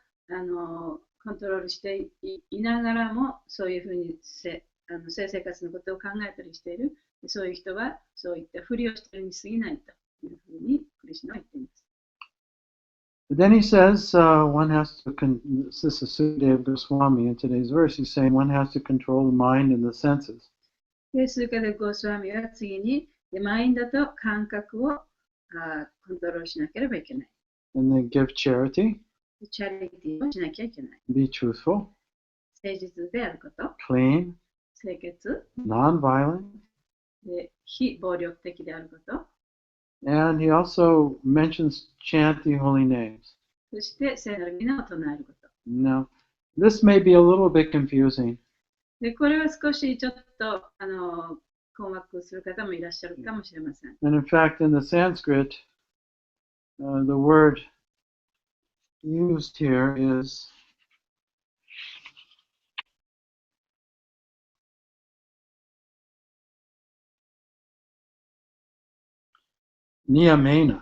コントロールしていながらも、そういうふうに性生活のことを考えたりしている、そういう人はそういったふりをしているに過ぎないというふうにクリシュナは言っています。But then he says one has to, this is Sukadeva Goswami in today's verse, he's saying one has to control the mind and the senses. で、スーカデヴ・ゴスワミは次に、マインドと感覚をコントロールしなければいけない。And then give charity, チャリティーをしなきゃいけない。be truthful, 誠実であること、clean, 清潔、non-violent. で非暴力的であること、And he also mentions chant the holy names. そして聖なる皆を唱えること。Now, this may be a little bit confusing. で、これは少しちょっと困惑する方もいらっしゃるかもしれません。And in fact, in the Sanskrit, the word used here is niyamena.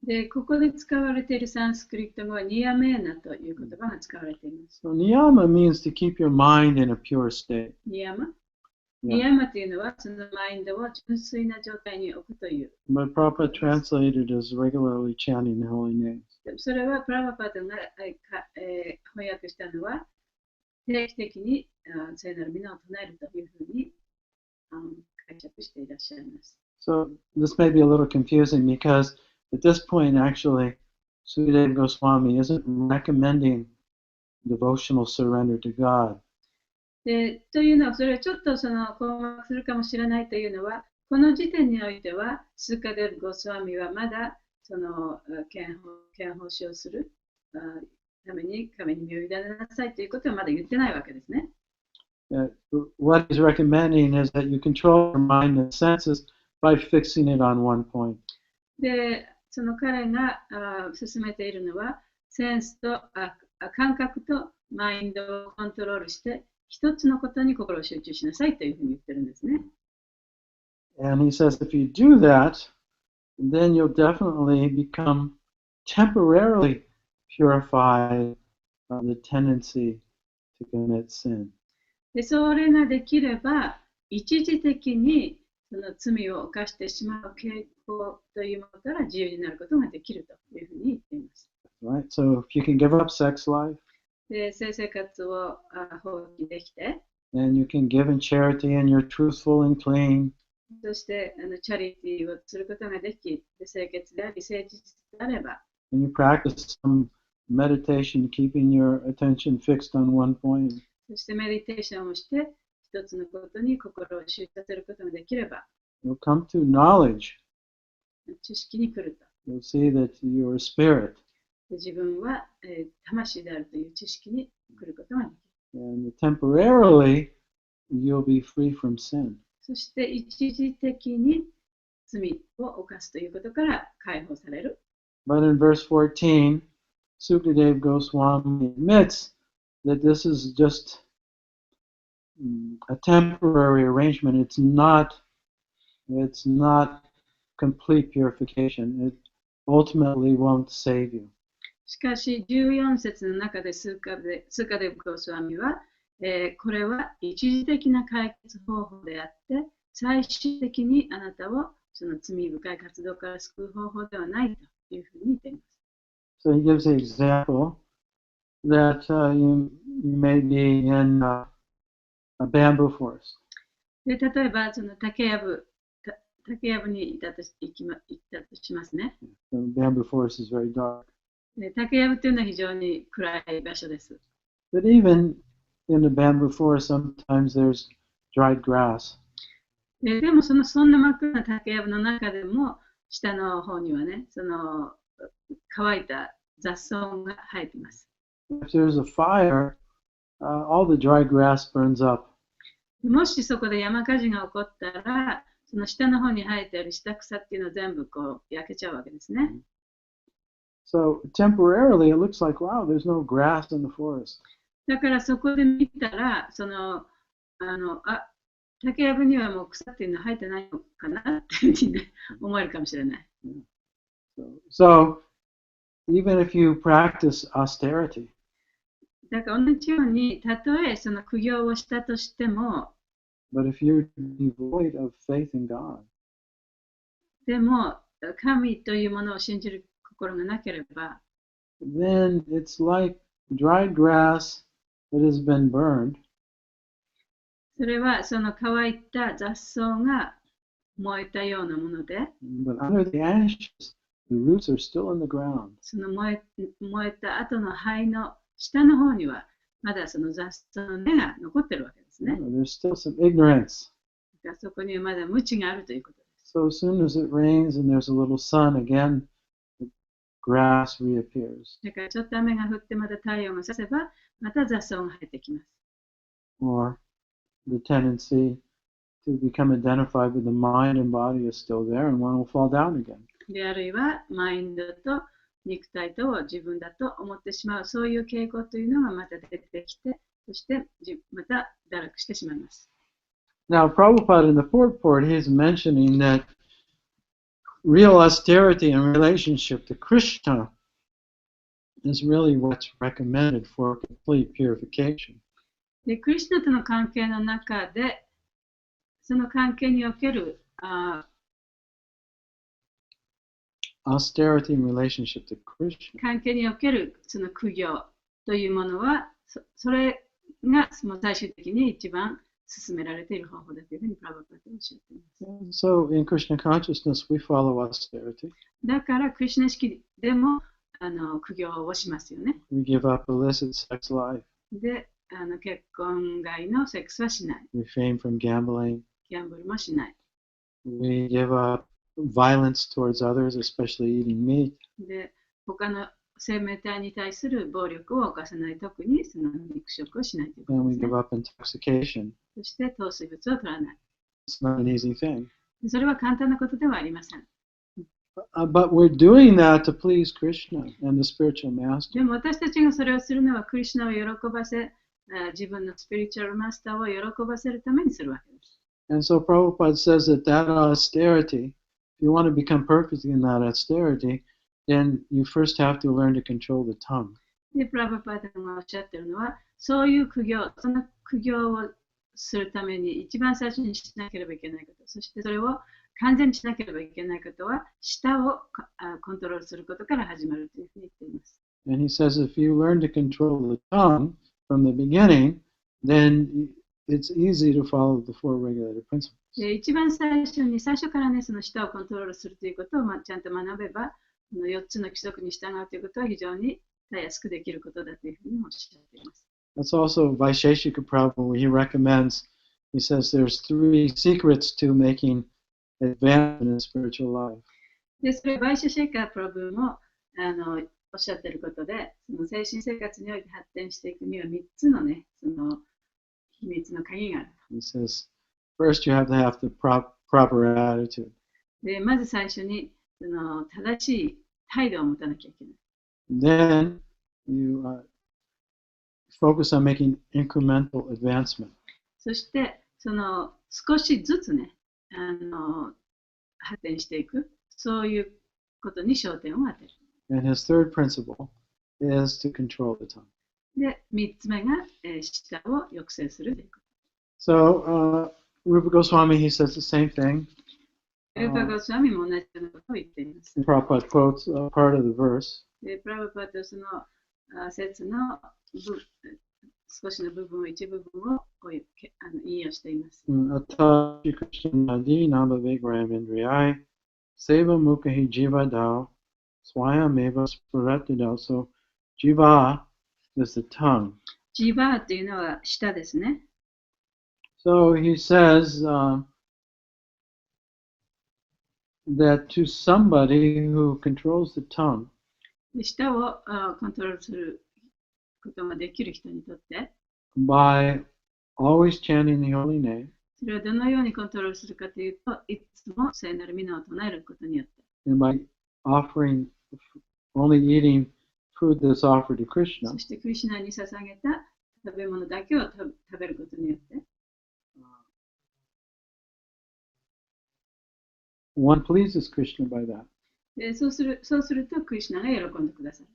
で、ここで使われているサンスクリット語はニヤメーナという言葉が使われています。So niyama means to keep your mind in a pure state. ニヤマ Yeah. ニヤマというのはそのマインドを純粋な状態に置くという。But Prabhupada translated as regularly chanting the holy names. それはプラバパートが翻訳したのは定期的に聖なる皆を唱えるというふうに解釈していらっしゃいます。So this may be a little confusing because at this point, actually, Sukadeva Goswami isn't recommending devotional surrender to God. でというのは、それはちょっとその困惑するかもしれないというのは、この時点においては、スーカデヴ・ゴスワミはまだその献奉仕をするために神に身を委ねなさいということはまだ言ってないわけですね。What he's recommending is that you control your mind and senses by fixing it on one point. で、その彼が進めているのは、センスと感覚とマインドをコントロールして、一つのことに心を集中しなさいというふうに言ってるんですね。And he says if you do that, then you'll definitely become temporarily purified of the tendency to commit sin. で、それができれば、一時的にその罪を犯してしまう傾向というものから自由になることができるというふうに言っています。Right? So if you can give up sex life, で、性生活を放棄できて、and you can give in charity and you're truthful and clean, そしてチャリティーをすることができ、で清潔であり、誠実であれば、and you practice some meditation, keeping your attention fixed on one point, そしてメディテーションをして、一つのことに心を集中させることができれば、you'll come to knowledge. 知識に来ると。You'll see that you're a spirit. で自分は、魂であるという知識に来ることができる。And temporarily, you'll be free from sin. そして一時的に罪を犯すということから解放される。But in verse 14, Sukadeva Goswami admits that this is just a temporary arrangement. It's not complete purification. It ultimately won't save you. しかし14節の中でスーカデヴ・ゴスワミは、これは一時的な解決方法であって、最終的にあなたをその罪深い活動から救う方法ではないというふうに言っています。So he gives the example that you may be in a bamboo forest. で例えばその竹やぶ竹やぶに行ったとしますね。 The bamboo forest is very dark. で竹やぶというのは非常に暗い場所です。 But even in the bamboo forest, sometimes there's dried grass. でもそんな真っ暗な竹やぶの中でも下の方にはね、その乾いた雑草が生えています。 If there's a fire, all the dry grass burns up. もしそこで山火事が起こったら、その下の方に生えている下草っていうのは全部こう焼けちゃうわけですね。 So temporarily, it looks like, wow, there's no grass in the forest. だからそこで見たら、竹やぶにはもう草っていうのは生えてないのかなっていうふうに、ね、思えるかもしれない。 So even if you practice austerity, だから同じように、たとえその苦行をしたとしても、 but if you're devoid of faith in God, でも神というものを信じる心がなければ、 then it's like dried grass that has been burned, それはその乾いた雑草が燃えたようなもので、 but under the ashes, the roots are still in the ground. その燃えた後の灰の下の方には、まだその雑草の根が残ってるわけですね。 There's still some ignorance. だからそこにはまだ無知があるということです。 So as soon as it rains and there's a little sun, again, the grass reappears. だからちょっと雨が降ってまた太陽が差せば、また雑草が生えてきます。 Or the tendency to become identified with the mind and body is still there, and one will fall down again. であるいはマインドと肉体とを自分だと思ってしまう、そういう傾向というのがまた出てきて、そしてまた堕落してしまいます。 Now, Prabhupada in the purport, he's mentioning that real austerity in relationship to Krishna is really what's recommended for complete purification. でクリシュナとの関係の中で、その関係におけるAusterity in relationship to Krishna. 関係におけるその苦行というものは、それがその最終的に一番進められている方法だというふうにプラバパタはおっしゃっています。 So in Krishna consciousness, we follow austerity. だからクリシュナ式でも苦行をしますよね。 We give up illicit sex life. で、結婚外のセックスはしない。 Refrain from gambling. ギャンブルもしない。 We give up violence towards others, especially eating meat. で、他の生命体に対する暴力を犯さない、特にその肉食をしないというこ And と we ですね。 give up intoxication. そして糖水物を取らない。 It's not an easy thing. それは簡単なことではありません。 But we're doing that to please Krishna and the spiritual master. でも私たちがそれをするのは、クリシュナを喜ばせ、自分のスピリチュアルマスターを喜ばせるためにするわけです。 And so Prabhupada says that austerity, if you want to become perfect in that austerity, then you first have to learn to control the tongue. で、プラバパタがおっしゃってるのは、そういう苦行、その苦行をするために一番最初にしなければいけないこと、そしてそれを完全にしなければいけないことは、舌をコントロールすることから始まるというふうに言っています。 And he says if you learn to control the tongue from the beginning, then it's easy to follow the four regulated principles. で、一番最初からね、その舌をコントロールするということを、ちゃんと学べば、4つの規則に従うということは非常にたやすくできることだというふうにおっしゃっています。 That's also Vaisheshika Prabhu, he recommends, he says there's 3 secrets to making advancement in spiritual life. で、それ、バイシャシェイカープラブもおっしゃっていることで、その精神生活において発展していくには3つのね、その秘密の鍵がある。He says, first you have to have the proper attitude. で、まず最初にその正しい態度を持たなきゃいけない。Then you focus on making incremental advancement. そして、その少しずつね、発展していく、そういうことに焦点を当てる。And his third principle is to control the tongue. で、3つ目が、舌を抑制するというこ So Rupa Goswami, he says the same thing. と。ルーパ・ゴスワミも同じようなことを言っています。 Prabhupada quotes part of the verse. で、プラブパットその説の少しの部分を、一部分を引用しています。Ata Shri Krishna Nadi Nabhavegram Indriyai Seva Mukhi Jiva Dao Swayameva Spuratidao. So Jiva is the tongue. ジバーというのは舌ですね。So he says that to somebody who controls the tongue, で舌をコントロールすることができる人にとって、by always chanting the holy name それをどのようにコントロールするかというと、いつも聖なる皆を唱えることによって、and by offering, only eating food that's offered to Krishna, そしてクリシュナに捧げた食べ物だけを食べることによって、one pleases Krishna by that. でそうするとクリシュナが喜んでくださる。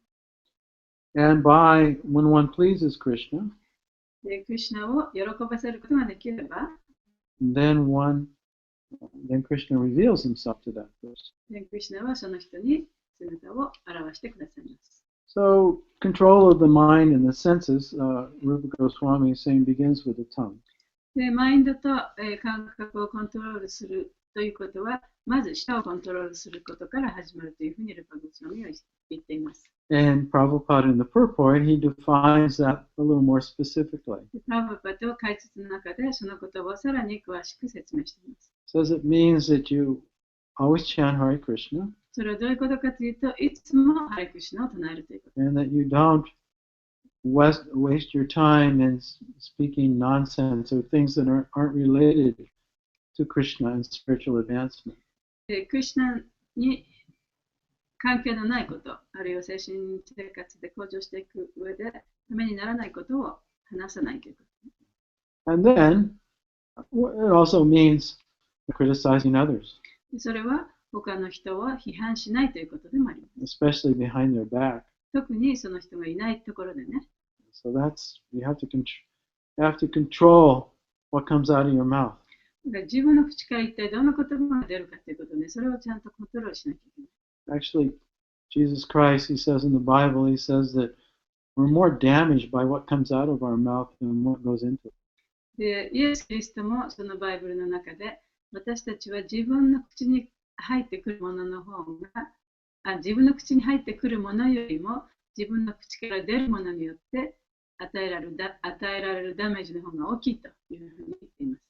And by, when one pleases Krishna, でクリシュナを喜ばせることができれば、then Krishna reveals himself to that person. でクリシュナはその人に姿を表してくださいます。So control of the mind and the senses, Rupa Goswami is saying, begins with the tongue. でマインドと、感覚をコントロールするということは、まず舌をコントロールすることから始まるというふうにルパゴスワミは言っています。And Prabhupada in the purport, he defines that a little more specifically. でプラブパトは解説の中でその言葉をさらに詳しく説明しています。Says it means that you always chant Hare Krishna, それはどういうことかというと、いつもハレクリシュナを唱えるということ。 and that you don't waste your time in speaking nonsense or things that aren't related to Krishna and spiritual advancement. でクリシュナに関係のないこと、あるいは精神生活で向上していく上でためにならないことを話さないということ。 And then it also means criticizing others, でそれは他の人を批判しないということでもあります。 especially behind their back. 特にその人がいないところでね。 So you have to control what comes out of your mouth. だから自分の口から一体どんな言葉が出るかということで、それをちゃんとコントロールしなきゃいけない。 Actually, Jesus Christ, he says in the Bible, he says that we're more damaged by what comes out of our mouth than what goes into it. で、イエス・キリストもそのバイブルの中で、私たちは自分の口に入ってくるものの方が、自分の口に入ってくるものよりも、自分の口から出るものによって与えられるダメージの方が大きいというふうに言っています。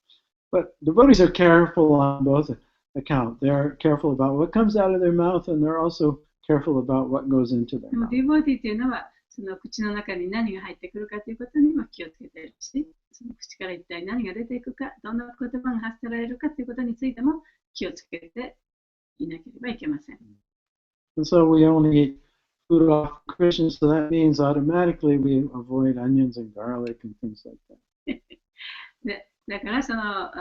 But devotees are careful on both accounts. They're careful about what comes out of their mouth, and they're also careful about what goes into their でも mouth. ディボーティーというのは、その口の中に何が入ってくるかということにも気をつけているし、その口から一体何が出ていくか、どんな言葉が発せられるかということについても気をつけていなければいけません。 And so we only eat food off Christians, so that means automatically we avoid onions and garlic and things like that. でだからその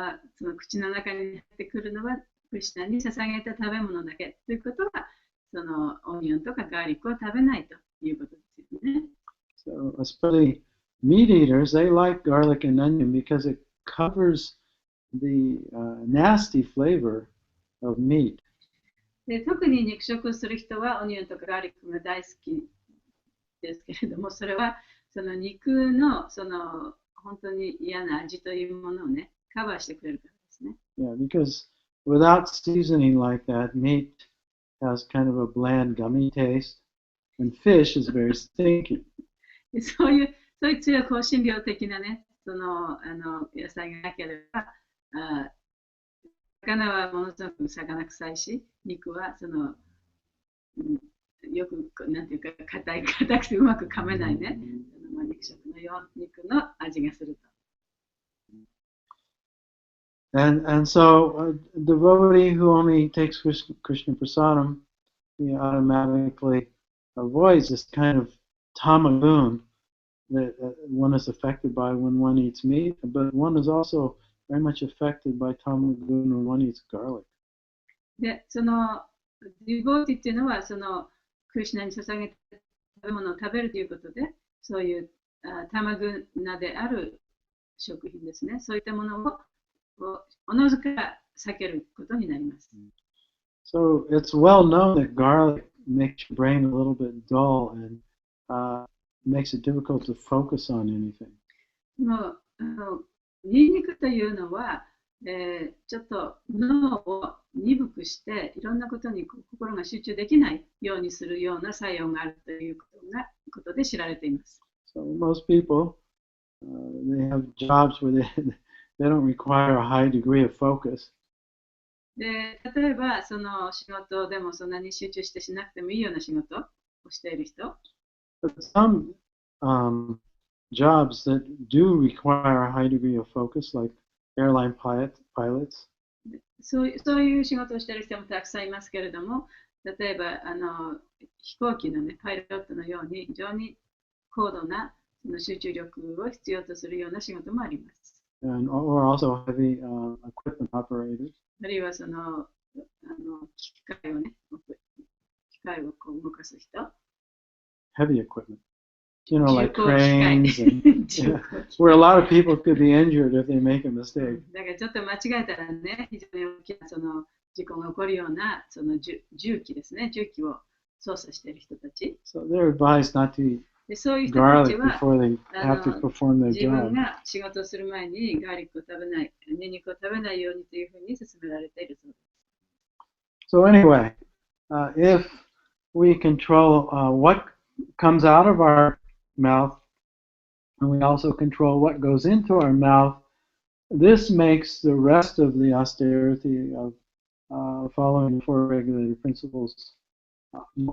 口の中に入ってくるのはクリシュナに捧げた食べ物だけということは、そのオニオンとかガーリックを食べないということですよね。So especially meat eaters, they like garlic and onion because it covers the nasty flavor of meat. で特に肉食をする人はオニオンとかガーリックが大好きですけれども、それはその肉のその本当に嫌な味というものをね、カバーしてくれるからですね。Yeah, because without seasoning like that, meat has kind of a bland, gummy taste, and fish is very stinky. でそういう強い香辛料的なね、その野菜がなければ、魚はものすごく魚臭いし、肉はその、よくなんていうか硬くてうまく噛めないね、肉食の肉の味がすると。And so a devotee who only takes Krishna prasadam, he automatically avoids this kind of tamagun that one is affected by when one eats meat, but one is also very much affected by tamagun when one eats garlic. で、そのディボーティっていうのは、そのクリシュナに捧げた食べ物を食べるということで、そういうタマグナである食品ですね、そういったものをおのずから避けることになります。So it's well known that garlic makes your brain a little bit dull and makes it difficult to focus on anything. もうニンニクというのは、ちょっと脳を鈍くして、いろんなことに心が集中できないようにするような作用があるということで知られています。So most people, they have jobs where they don't require a high degree of focus. で、例えば、その仕事でもそんなに集中してしなくてもいいような仕事をしている人。But some jobs that do require a high degree of focus, like airline pilots, そういう仕事をしている人もたくさんいますけれども、例えば飛行機の、ね、パイロットのように非常に高度なその集中力を必要とするような仕事もあります。or also heavy equipment operators. あるいはその機械をね、機械をこう動かす人。Heavy equipment. You know, like 重工機械 cranes, and, where a lot of people could be injured if they make a mistake. だからちょっと間違えたらね、非常に大きなその事故が起こるようなその重機ですね、重機を操作している人たち。So they're advised not to eat でそういう人たち garlic は before they have to perform their 自分 job. が仕事をする前にガーリックを食べない、ニンニクを食べないようにというふうに勧められているそうです。So anyway, if we control what comes out of our mouth, and we also control what goes into our mouth, this makes the rest of the austerity of following the four regulated principles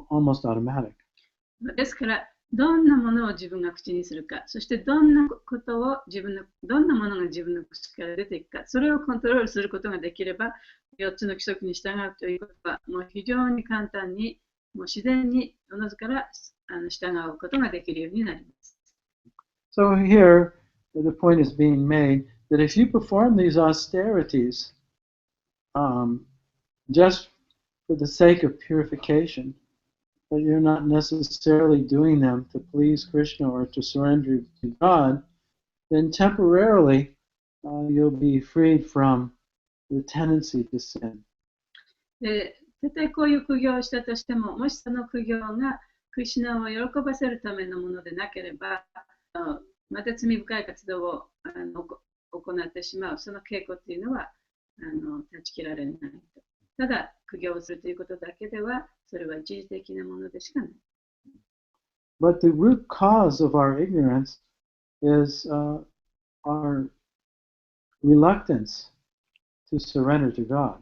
almost automatic. ですから、どんなものを自分が口にするか、そしてどんなことをどんなものが自分の口から出ていくか、それをコントロールすることができれば、4つの規則に従うということは、もう非常に簡単に、もう自然におのずから従うことができるようになります。So here, the point is being made that if you perform these austerities just for the sake of purification, but you're not necessarily doing them to please Krishna or to surrender to God, then temporarily you'll be freed from the tendency to sin. で、たとえこういう苦行をしたとしても、もしその苦行がクリシュナを喜ばせるためのものでなければ、また罪深い活動を行ってしまう、その傾向というのは断ち切られないと。ただ、苦行をするということだけでは、それは一時的なものでしかない。But the root cause of our ignorance is our reluctance to surrender to God.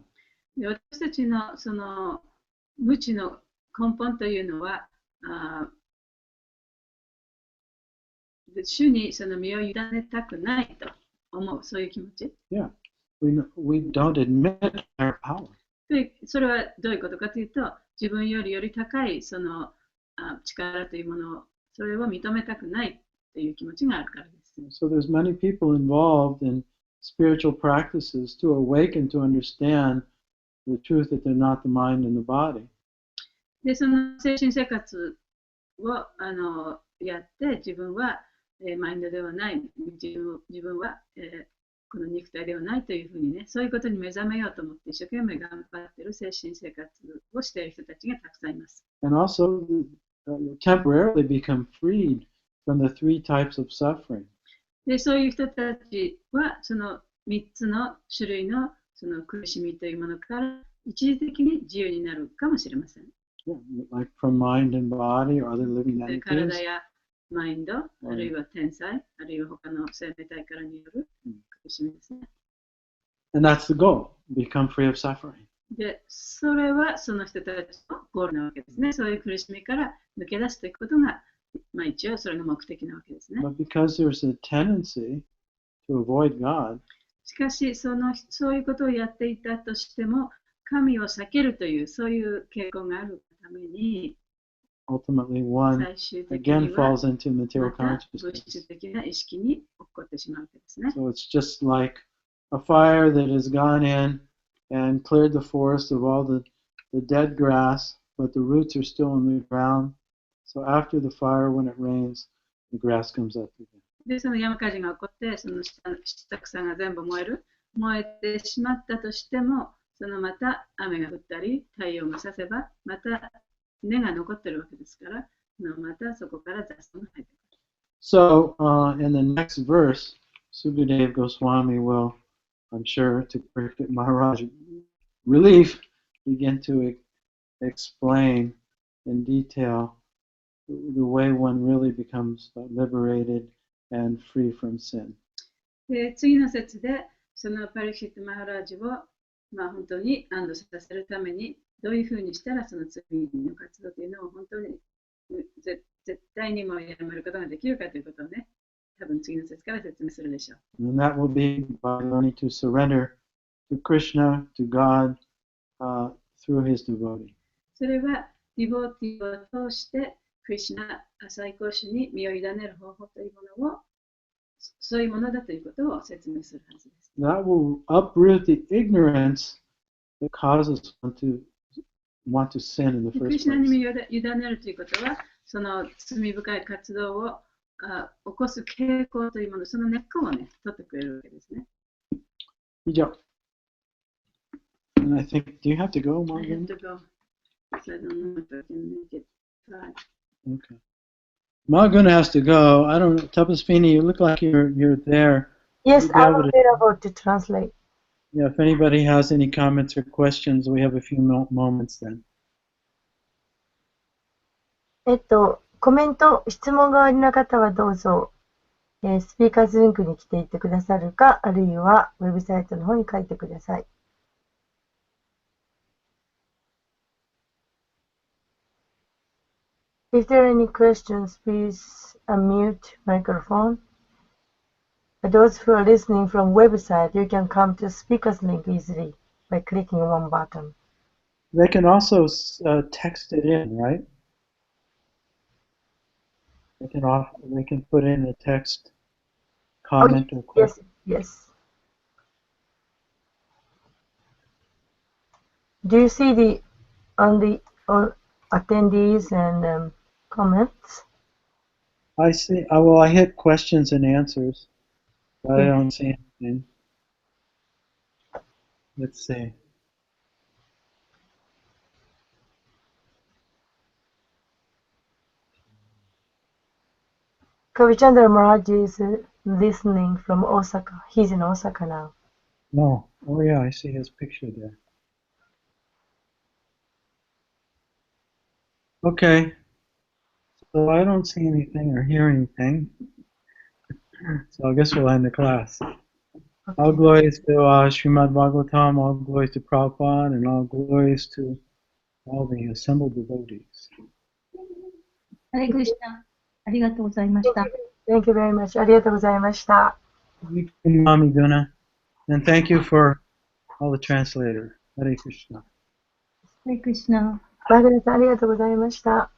で私たちのその無知の根本というのは、主にその身を委ねたくないと思う、そういう気持ち。Yeah, we don't admit our power. でそれはどういうことかというと、自分より高いその力というものを、それを認めたくないという気持ちがあるからです。So there's many people involved in spiritual practices to awaken to understand the truth that they're not the mind and the body. で、その精神生活をやって、自分は、マインドではない、自分は、この肉体ではないというふうにね、そういうことに目覚めようと思って一生懸命頑張っている精神生活をしている人たちがたくさんいます。And also temporarily become freed from the three types of suffering. で、そういう人たちは、その3つの種類のその苦しみというものから一時的に自由になるかもしれません。Yeah, like from mind and body or other living で entities. 体やマインド、あるいは天才、あるいは他の生命体からによる苦しみですね。And that's the goal, become free of suffering. で、それはその人たちのゴールなわけですね。そういう苦しみから抜け出すということが、まあ一応それの目的なわけですね。But because there's a tendency to avoid God, しかしそういうことをやっていたとしても、神を避けるというそういう傾向があるために、ultimately one 最終的 again には falls into ま material た物 consciousness. 質的な意識に起こってしまうわけですね。 So it's just like a fire that has gone in and cleared the forest of all the dead grass, but the roots are still in the ground. So after the fire, when it rains, the grass comes up again. で、その山火事が起こって、その下草が全部燃えてしまったとしても、そのまた雨が降ったり、太陽が差せば、また根が残ってるわけですから、またそこから雑草が生えてくる。So, in the next verse, Sukadev Goswami will, I'm sure, to Parikshit Maharaj relief, begin to explain in detail the way one really becomes liberated and free from sin. で、次の節で、そのパリシット・マハラージを、本当に安堵させるために、どういうふうにしたらその罪の活動というのを本当に絶対にもうやめることができるかということをね、多分次の節から説明するでしょう。And that will be by learning to surrender to Krishna, to God, through his devotee. それは、ディボーティーを通して、クリシュナ、最高主に身を委ねる方法というものを、そういうものだということを説明するはずです。That will uproot the ignorance that causes one to want to sin in the クリ first シュナに place. 身を委ねるということは、その罪深い活動を起こす傾向というもの、その根っこをね、取ってくれるわけですね。以上。And I think, do you have to go, I have Morgan? to go. So I don't know if I can make it. Okay. Maguna has to go. I don't know. Tapaspini, you look like you're there. Yes, You'll be I'm able to- available to translate. Yeah, if anybody has any comments or questions, we have a few moments then. コメント、質問がおありの方はどうぞ、スピーカーズリンクに来ていってくださるか、あるいはウェブサイトの方に書いてください。If there are any questions, please unmute microphone. For those who are listening from website, you can come to speakers link easily by clicking one button. They can also text it in, right? They can put in a text comment or question. Yes. Do you see the attendees and comments? I see. Well, I hit questions and answers, but I don't see anything. Let's see. Kavichandra Maharaj is listening from Osaka. He's in Osaka now. Oh yeah, I see his picture there. Okay. So I don't see anything or hear anything. So I guess we'll end the class. All glories to Srimad Bhagavatam, all glories to Prabhupada, and all glories to all the assembled devotees. ハレクリシナ、ありがとうございました。Thank you very much. ありがとうございました。 Thank you, Mami Guna. And thank you for all the translator. Hare Krishna. ハレクリシナ。マグネさんありがとうございました。